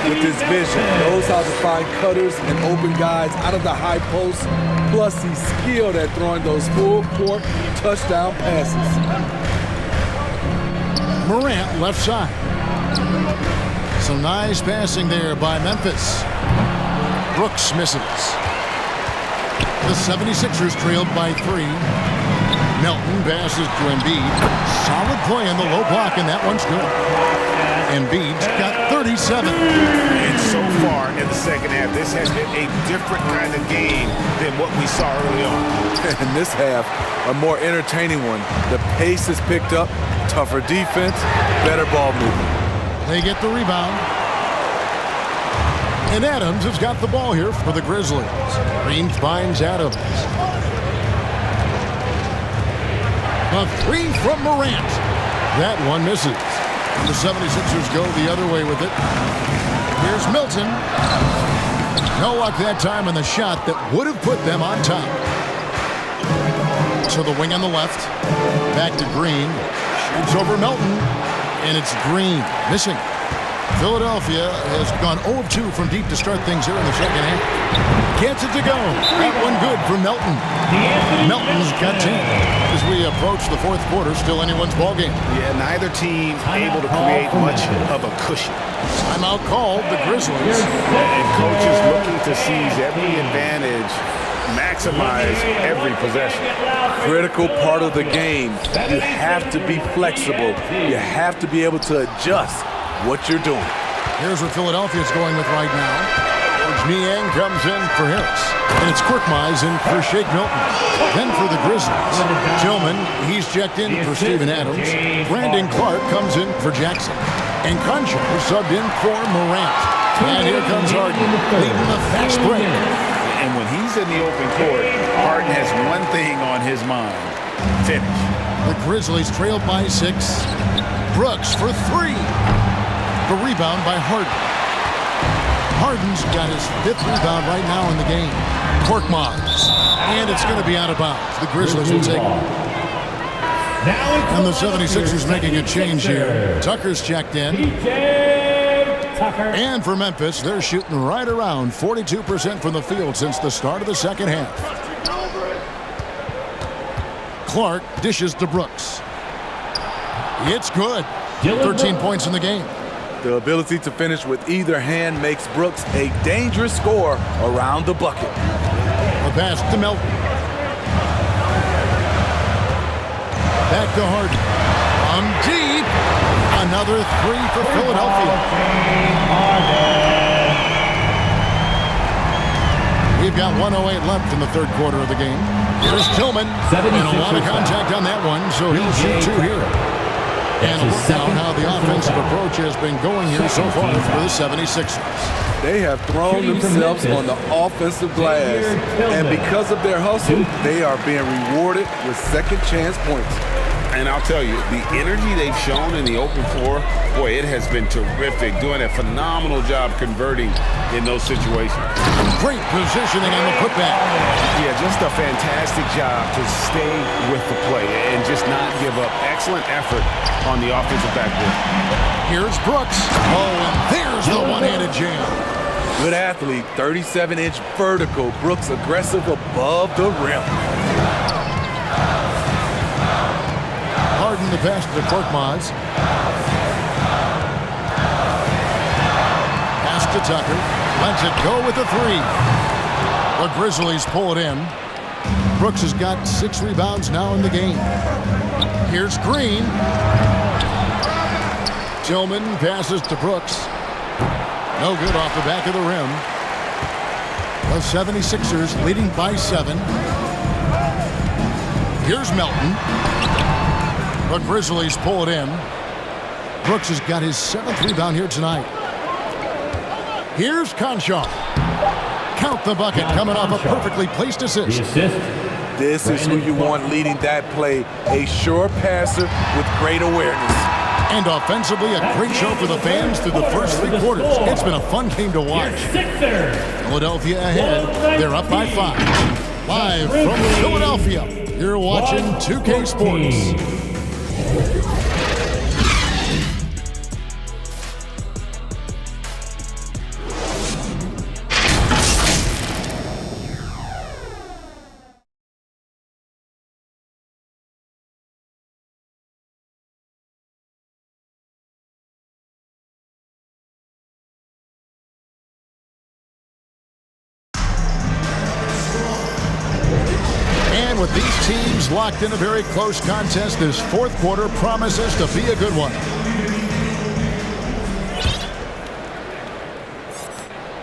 with his vision. Knows how to find cutters and open guys out of the high post. Plus, he's skilled at throwing those full court touchdown passes. Morant left side. Some nice passing there by Memphis. Brooks misses. The 76ers trailed by 3. Melton passes to Embiid. Solid play in the low block, and that one's good. Embiid's got 37. And so far in the second half, this has been a different kind of game than what we saw early on. In this half, a more entertaining one. The pace has picked up, tougher defense, better ball movement. They get the rebound. And Adams has got the ball here for the Grizzlies. Green finds Adams. A 3 from Morant. That one misses. The 76ers go the other way with it. Here's Milton. No luck that time on the shot that would have put them on top. So the wing on the left. Back to Green. Shoots over Melton. And it's Green missing. Philadelphia has gone 0 of 2 from deep to start things here in the second half. Gets it to go. That one good for Melton. Melton's got 10. As we approach the fourth quarter, still anyone's ballgame. Yeah, neither team able to create much of a cushion. Timeout called the Grizzlies. And coaches looking to seize every advantage, maximize every possession. Critical part of the game. You have to be flexible. You have to be able to adjust what you're doing. Here's what Philadelphia's going with right now. Niang comes in for Harris. And it's Korkmaz in for Shake Milton. Then for the Grizzlies, Tillman, he's checked in for Steven Adams. Brandon Clark comes in for Jackson. And Concho subbed in for Morant. And here comes Harden, leading the fast break. And when he's in the open court, Harden has one thing on his mind: finish. The Grizzlies trailed by 6. Brooks for 3. The rebound by Harden. Harden's got his 5th rebound right now in the game. Korkmaz. And it's going to be out of bounds. The Grizzlies will take it. And the 76ers making a change here. Tucker's checked in. And for Memphis, they're shooting right around 42% from the field since the start of the second half. Clark dishes to Brooks. It's good. 13 points in the game. The ability to finish with either hand makes Brooks a dangerous scorer around the bucket. A pass to Melton. Back to Harden. From deep. Another 3 for Philadelphia. We've got 1:08 left in the third quarter of the game. Here's Tillman. And a lot of contact on that one, so he'll shoot 2 here. And a look down how the offensive approach has been going here so far for the 76ers. They have thrown themselves on the offensive glass, and because of their hustle, they are being rewarded with second chance points. And I'll tell you, the energy they've shown in the open floor, boy, it has been terrific. Doing a phenomenal job converting in those situations. Great positioning on the putback. Yeah, just a fantastic job to stay with the play and just not give up. Excellent effort on the offensive backboard. Here's Brooks. Oh, and there's the one-handed jam. Good athlete, 37-inch vertical. Brooks aggressive above the rim. Harden the pass to Korkmaz. Pass to Tucker. Lets it go with the 3. The Grizzlies pull it in. Brooks has got 6 rebounds now in the game. Here's Green. Tillman passes to Brooks. No good off the back of the rim. The 76ers leading by 7. Here's Melton. The Grizzlies pull it in. Brooks has got his 7th rebound here tonight. Here's Concho. Count the bucket coming off a perfectly placed assist. This is who you want leading that play. A sure passer with great awareness. And offensively, a great show for the fans through the first 3 quarters. It's been a fun game to watch. Philadelphia ahead. They're up by 5. Live from Philadelphia, You're watching 2K Sports. And with these teams locked in a very close contest, this fourth quarter promises to be a good one.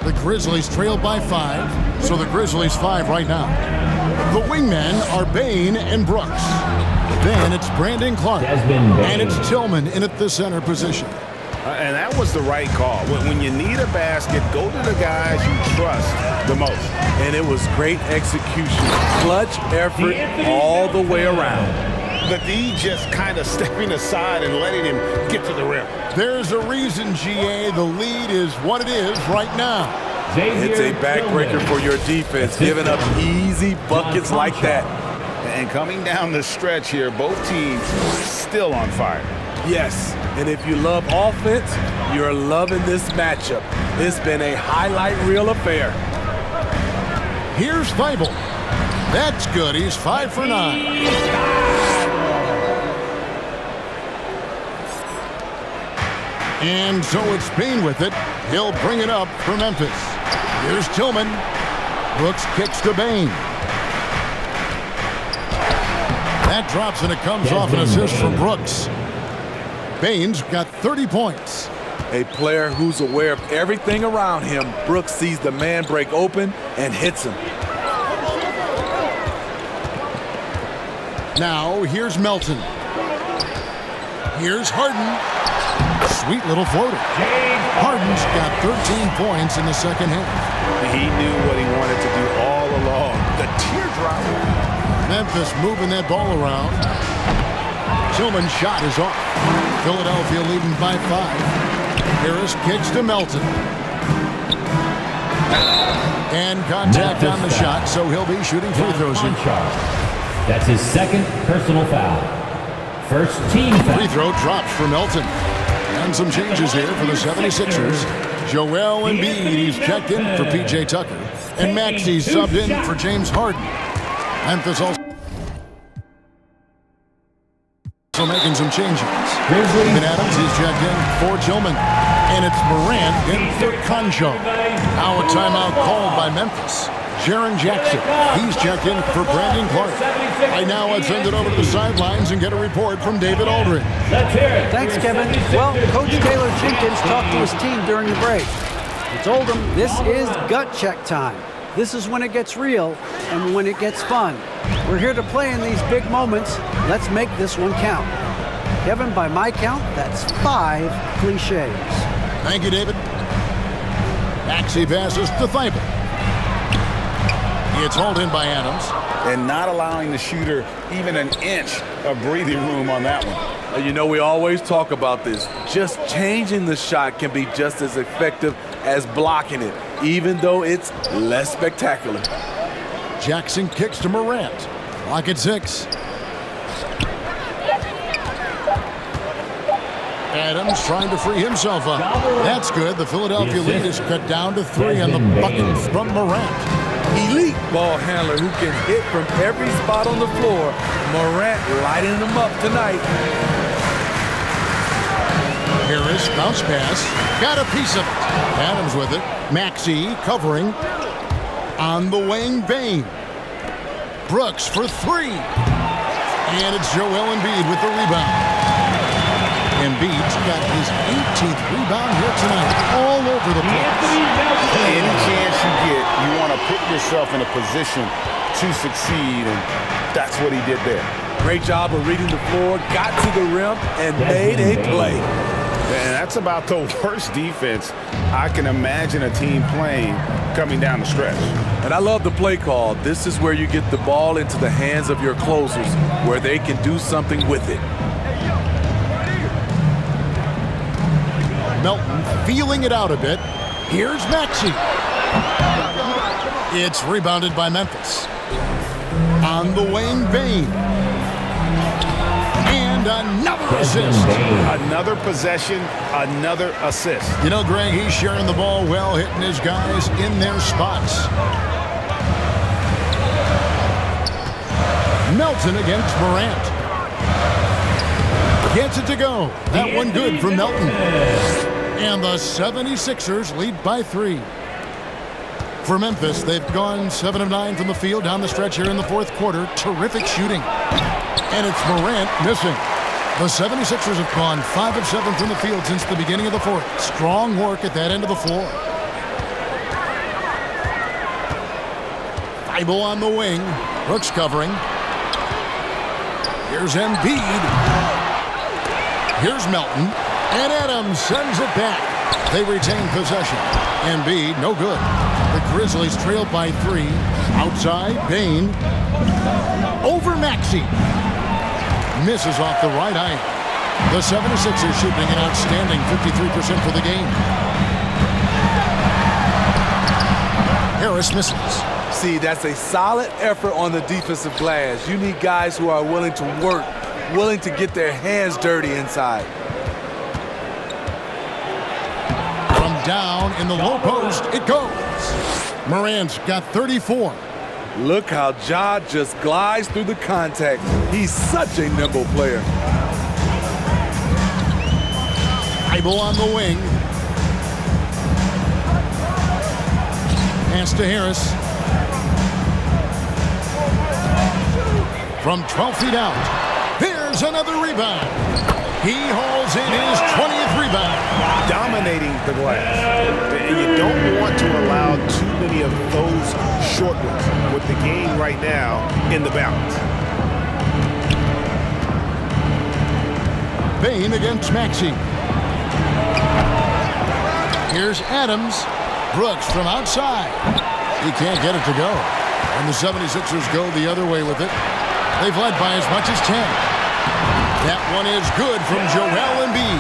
The Grizzlies trail by 5, so the Grizzlies 5 right now. The wingmen are Bane and Brooks. Then it's Brandon Clark, and it's Tillman in at the center position. And that was the right call. When you need a basket, go to the guys you trust the most. And it was great execution. Clutch effort all the way around. The D just kind of stepping aside and letting him get to the rim. There's a reason, GA, the lead is what it is right now. It's a backbreaker for your defense, giving up easy buckets like that. And coming down the stretch here, both teams still on fire. Yes, and if you love offense, you're loving this matchup. It's been a highlight reel affair. Here's Thibault. That's good. He's 5 for 9. And so it's Bane with it. He'll bring it up for Memphis. Here's Tillman. Brooks kicks to Bane. That drops and it comes off an assist from Brooks. Bane's got 30 points. A player who's aware of everything around him. Brooks sees the man break open and hits him. Now here's Melton. Here's Harden. Sweet little floater. Harden's got 13 points in the second half. He knew what he wanted to do all along. The teardrop. Memphis moving that ball around. Tillman's shot is off. Philadelphia leading by 5. Harris kicks to Melton. And contact on the shot, so he'll be shooting free throws here. That's his second personal foul. First team foul. Free throw drops for Melton. And some changes here for the 76ers. Joel Embiid, he's checked in for P.J. Tucker. And Maxi's subbed in for James Harden. Memphis also making some changes. Even Adams, he's checked in for Tillman. And it's Morant in for Conjo. Now a timeout called by Memphis. Jaren Jackson, he's checked in for Brandon Clark. Right now, let's send it over to the sidelines and get a report from David Aldridge. Thanks, Kevin. Well, Coach Taylor Jenkins talked to his team during the break. He told them this is gut check time. This is when it gets real and when it gets fun. We're here to play in these big moments. Let's make this one count. Kevin, by my count, that's 5 cliches. Thank you, David. Maxey passes to Thibault. It's hauled in by Adams. And not allowing the shooter even an inch of breathing room on that one. You know, we always talk about this. Just changing the shot can be just as effective as blocking it, even though it's less spectacular. Jackson kicks to Morant. Clock at 6. Adams trying to free himself up. That's good. The Philadelphia lead is cut down to 3 on the bucket from Morant. Elite ball handler who can hit from every spot on the floor. Morant lighting them up tonight. Harris, bounce pass. Got a piece of it. Adams with it. Maxey covering. On the wing, Bane. Brooks for 3. And it's Joel Embiid with the rebound. Embiid's got his 18th rebound here tonight. All over the place. Any chance you get, you want to put yourself in a position to succeed, and that's what he did there. Great job of reading the floor, got to the rim, and made a play. And that's about the worst defense I can imagine a team playing coming down the stretch. And I love the play call. This is where you get the ball into the hands of your closers, where they can do something with it. Melton feeling it out a bit. Here's Maxey. It's rebounded by Memphis. On the wing, Bane. And another assist. Another possession, another assist. You know, Greg, he's sharing the ball well, hitting his guys in their spots. Melton against Morant. Gets it to go. That one good from Melton. And the 76ers lead by 3. For Memphis, they've gone 7 of 9 from the field down the stretch here in the fourth quarter. Terrific shooting. And it's Morant missing. The 76ers have gone 5 of 7 from the field since the beginning of the fourth. Strong work at that end of the floor. Thibault on the wing. Brooks covering. Here's Embiid. Here's Melton. And Adams sends it back. They retain possession. Embiid, no good. The Grizzlies trail by 3. Outside, Bane. Over Maxey. Misses off the right eye. The 76ers shooting an outstanding 53% for the game. Harris misses. See, that's a solid effort on the defensive glass. You need guys who are willing to work, willing to get their hands dirty inside. From down in the low post, it goes. Morant's got 34. Look how Ja just glides through the contact. He's such a nimble player. Thibault on the wing. Pass to Harris. From 12 feet out. Here's another rebound. He hauls in his 20th rebound. Dominating the glass. And you don't want to allow too many of those short ones with the game right now in the balance. Bane against Maxey. Here's Adams. Brooks from outside. He can't get it to go. And the 76ers go the other way with it. They've led by as much as 10. That one is good from Joel Embiid.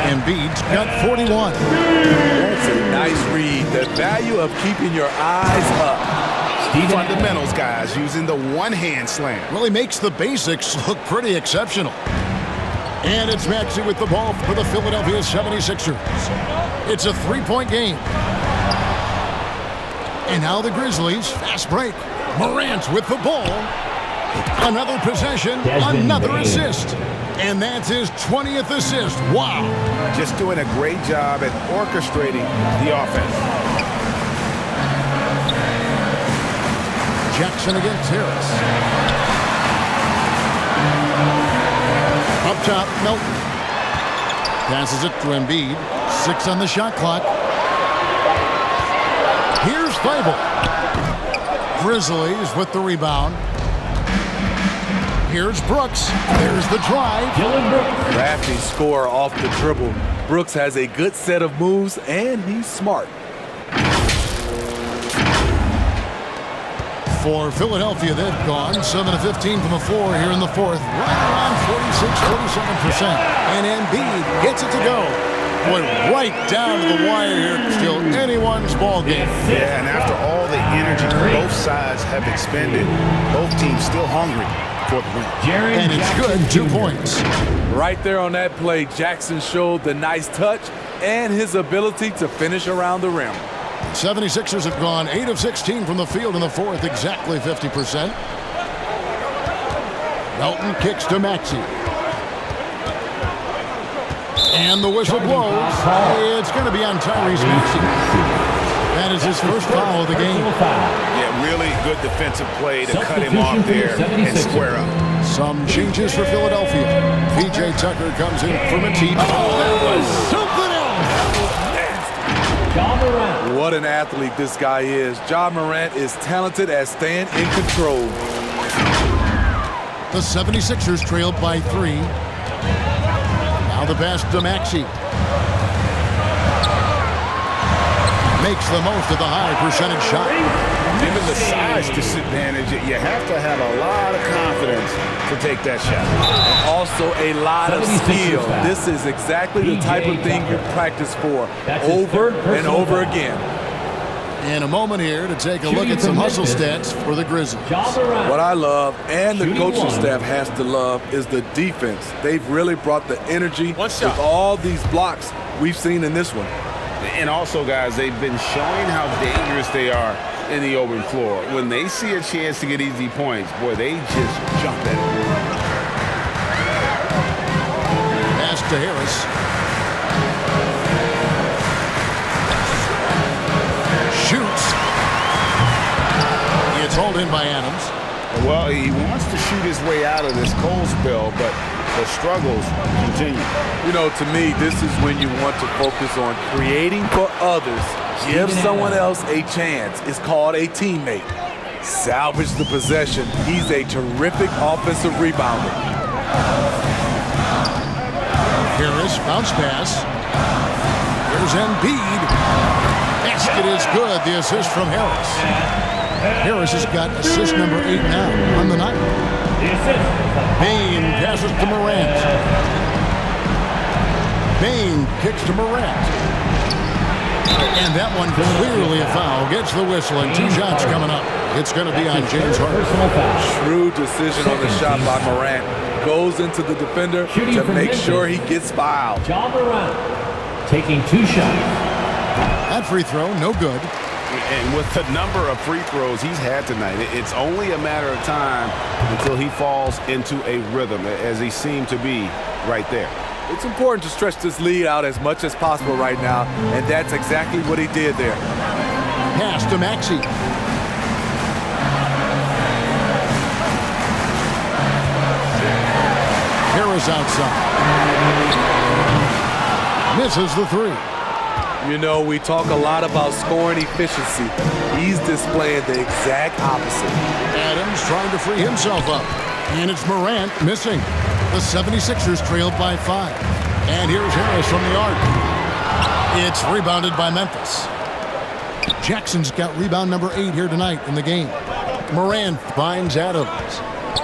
Embiid's got 41. That's a nice read. The value of keeping your eyes up. Fundamentals, guys, using the one-hand slam. Really makes the basics look pretty exceptional. And it's Maxey with the ball for the Philadelphia 76ers. It's a 3-point game. And now the Grizzlies, fast break. Morant with the ball. Another possession, another assist. And that's his 20th assist. Wow. Just doing a great job at orchestrating the offense. Jackson against Harris. Up top, Melton. Passes it to Embiid. 6 on the shot clock. Here's Thibault. Grizzlies with the rebound. Here's Brooks. There's the drive. Crafty score off the dribble. Brooks has a good set of moves, and he's smart. For Philadelphia, they've gone 7 of 15 from the floor here in the fourth. Right around 46-47%. And Embiid gets it to go. Boy, right down to the wire here. Still anyone's ball game. Yeah, and after all the energy both sides have expended, both teams still hungry for the win. And it's good, 2 points. Right there on that play, Jackson showed the nice touch and his ability to finish around the rim. 76ers have gone 8 of 16 from the field in the fourth, exactly 50%. Melton kicks to Maxey. And the whistle blows. It's going to be on Tyrese Maxey. That is his first foul of the game. Yeah, really good defensive play to cut him off there and square up. Some changes for Philadelphia. PJ Tucker comes in for Matisse. Oh, that was something else. Ja Morant. What an athlete this guy is. Ja Morant is talented at staying in control. The 76ers trailed by 3. Now the pass to Maxey. Makes the most of the high percentage shot. Given the size disadvantage, you have to have a lot of confidence to take that shot. And also a lot of skill. This is exactly the type of thing you practice for over and over again. And a moment here to take a look at some hustle stats for the Grizzlies. Ja Morant. What I love, and the coaching staff has to love, is the defense. They've really brought the energy with all these blocks we've seen in this one. And also, guys, they've been showing how dangerous they are in the open floor. When they see a chance to get easy points, boy, they just jump at it. Pass to Harris. Shoots. It's hauled in by Adams. Well, he wants to shoot his way out of this cold spell, but the struggles continue. You know, to me, this is when you want to focus on creating for others. Give someone else a chance. It's called a teammate. Salvage the possession. He's a terrific offensive rebounder. Harris, bounce pass. Here's Embiid. Basket is good. The assist from Harris. Harris has got assist number 8 now on the night. Bain passes to Morant. Bain kicks to Morant. And that one clearly a foul. Gets the whistle and 2 shots coming up. It's going to be on James Harden. Shrewd decision on the shot by Morant. Goes into the defender to make sure he gets fouled. Ja Morant taking 2 shots. That free throw, no good. And with the number of free throws he's had tonight, it's only a matter of time until he falls into a rhythm, as he seemed to be right there. It's important to stretch this lead out as much as possible right now, and that's exactly what he did there. Pass to Maxey. Harris outside. Misses the 3. You know, we talk a lot about scoring efficiency. He's displaying the exact opposite. Adams trying to free himself up. And it's Morant missing. The 76ers trailed by 5. And here's Harris from the arc. It's rebounded by Memphis. Jackson's got rebound number 8 here tonight in the game. Morant finds Adams.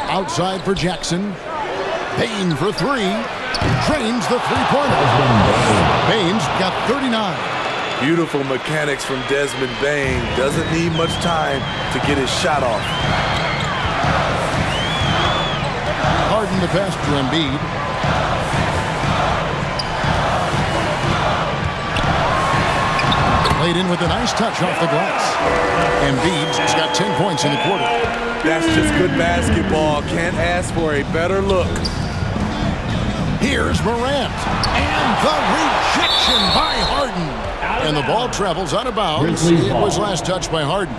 Outside for Jackson. Bain for 3. Drains the three-pointer. Bain's got 39. Beautiful mechanics from Desmond Bain. Doesn't need much time to get his shot off. Harden the pass to Embiid. Laid in with a nice touch off the glass. Embiid's got 10 points in the quarter. That's just good basketball. Can't ask for a better look. Here's Morant. And the rejection by Harden. And the ball travels out of bounds. It was last touched by Harden.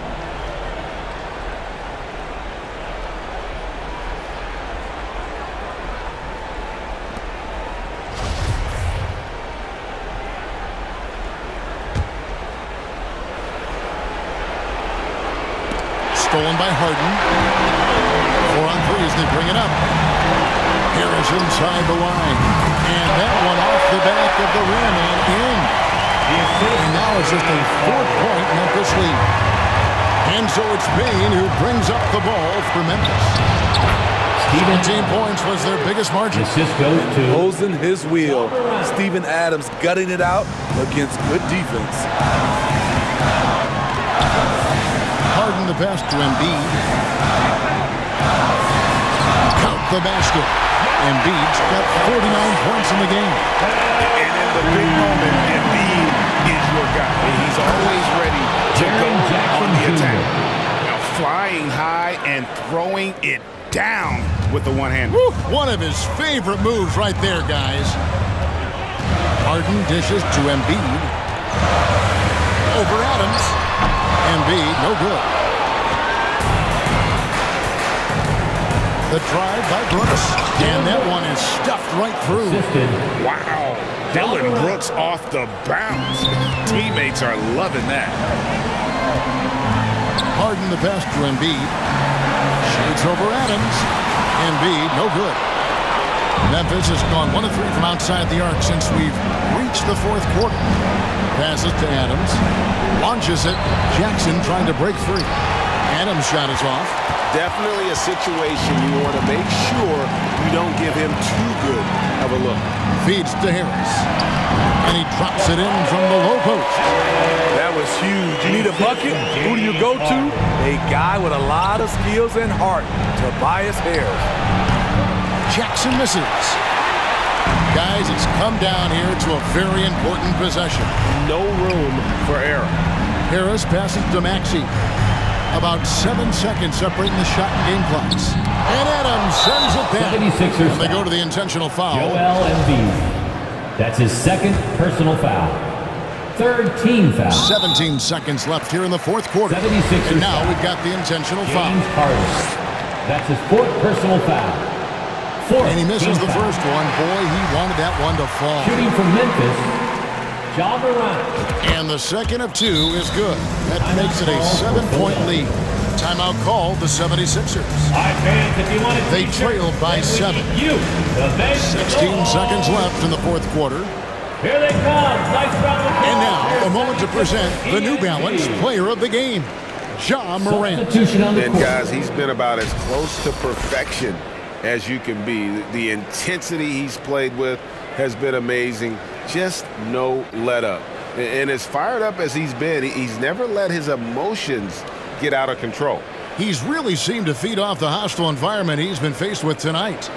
Stolen by Harden. 4 on 3 as they bring it up. Harris inside the line. And that one off the back of the rim and in. And now it's just a 4-point Memphis lead. And so it's Bain who brings up the ball for Memphis. 17 points was their biggest margin. Assist goes to Closing his wheel. Steven Adams gutting it out against good defense. Harden the pass to Embiid. Count the basket. Embiid's got 49 points in the game. And in the big moment, Embiid is your guy. He's always ready to go on the attack. Now flying high and throwing it down with the one hand. One of his favorite moves right there, guys. Harden dishes to Embiid. Over Adams. Embiid, no good. The drive by Brooks. And that one is stuffed right through. Wow. Dylan Brooks off the bounce. Teammates are loving that. Harden the pass to Embiid. Shoots over Adams. Embiid, no good. Memphis has gone 1 of 3 from outside the arc since we've reached the 4th quarter. Passes to Adams. Launches it. Jackson trying to break free. Adams' shot is off. Definitely a situation you want to make sure you don't give him too good of a look. Feeds to Harris. And he drops it in from the low post. That was huge. You need a bucket? Who do you go to? A guy with a lot of skills and heart, Tobias Harris. Jackson misses. Guys, it's come down here to a very important possession. No room for error. Harris passes to Maxey. About 7 seconds separating the shot and game clocks. And Adams sends it back. 76ers And they go to the intentional foul. Joel Embiid. That's his second personal foul. Third team foul. 17 seconds left here in the fourth quarter. 76ers And now foul. we've got the intentional James foul. Harden. That's his fourth personal foul. Fourth And he misses team the foul. first one. Boy, he wanted that one to fall. Shooting from Memphis, Ja Morant. And the second of two is good. That makes it a 7-point lead. Timeout call, the 76ers. All right, fans, if you want to They trailed by 7. You, the bench, 16 seconds left in the fourth quarter. Here they come. Nice round of applause. And now, a moment to present the New Balance Player of the Game, Ja Morant. Substitution on the And court. guys, he's been about as close to perfection as you can be. The intensity he's played with has been amazing. Just no let up. And as fired up as he's been, he's never let his emotions get out of control. He's really seemed to feed off the hostile environment he's been faced with tonight.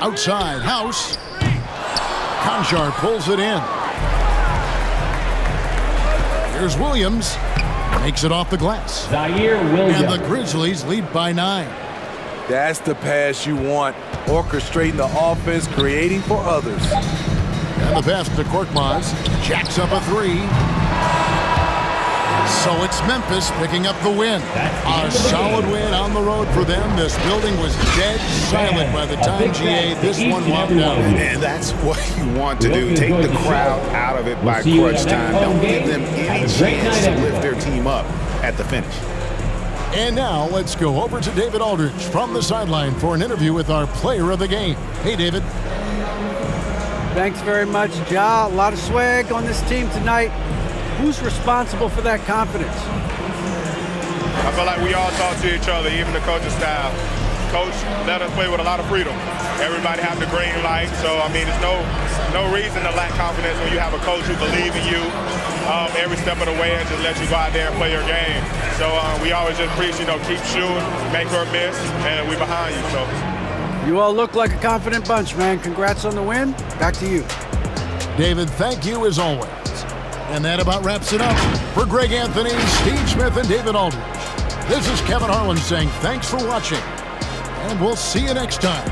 Outside, House. Conchar pulls it in. Here's Williams. Makes it off the glass. Zaire Williams. And the Grizzlies lead by 9. That's the pass you want. Orchestrating the offense, creating for others. And the pass to Korkmaz. Jacks up a 3. So it's Memphis picking up the win. A solid win on the road for them. This building was dead silent by the time GA this one wound down. And that's what you want to do. Take the crowd out of it by crunch time. Don't give them any chance to lift their team up at the finish. And now let's go over to David Aldridge from the sideline for an interview with our player of the game. Hey, David. Thanks very much, Ja. A lot of swag on this team tonight. Who's responsible for that confidence? I feel like we all talk to each other, even the coaching staff. Coach let us play with a lot of freedom. Everybody have the green light, so I mean, there's no reason to lack confidence when you have a coach who believes in you every step of the way and just let you go out there and play your game. So we always just preach, keep shooting, make or miss, and we behind you. So You all look like a confident bunch, man. Congrats on the win. Back to you. David, thank you as always. And that about wraps it up. For Greg Anthony, Steve Smith, and David Aldridge, this is Kevin Harlan saying thanks for watching, and we'll see you next time.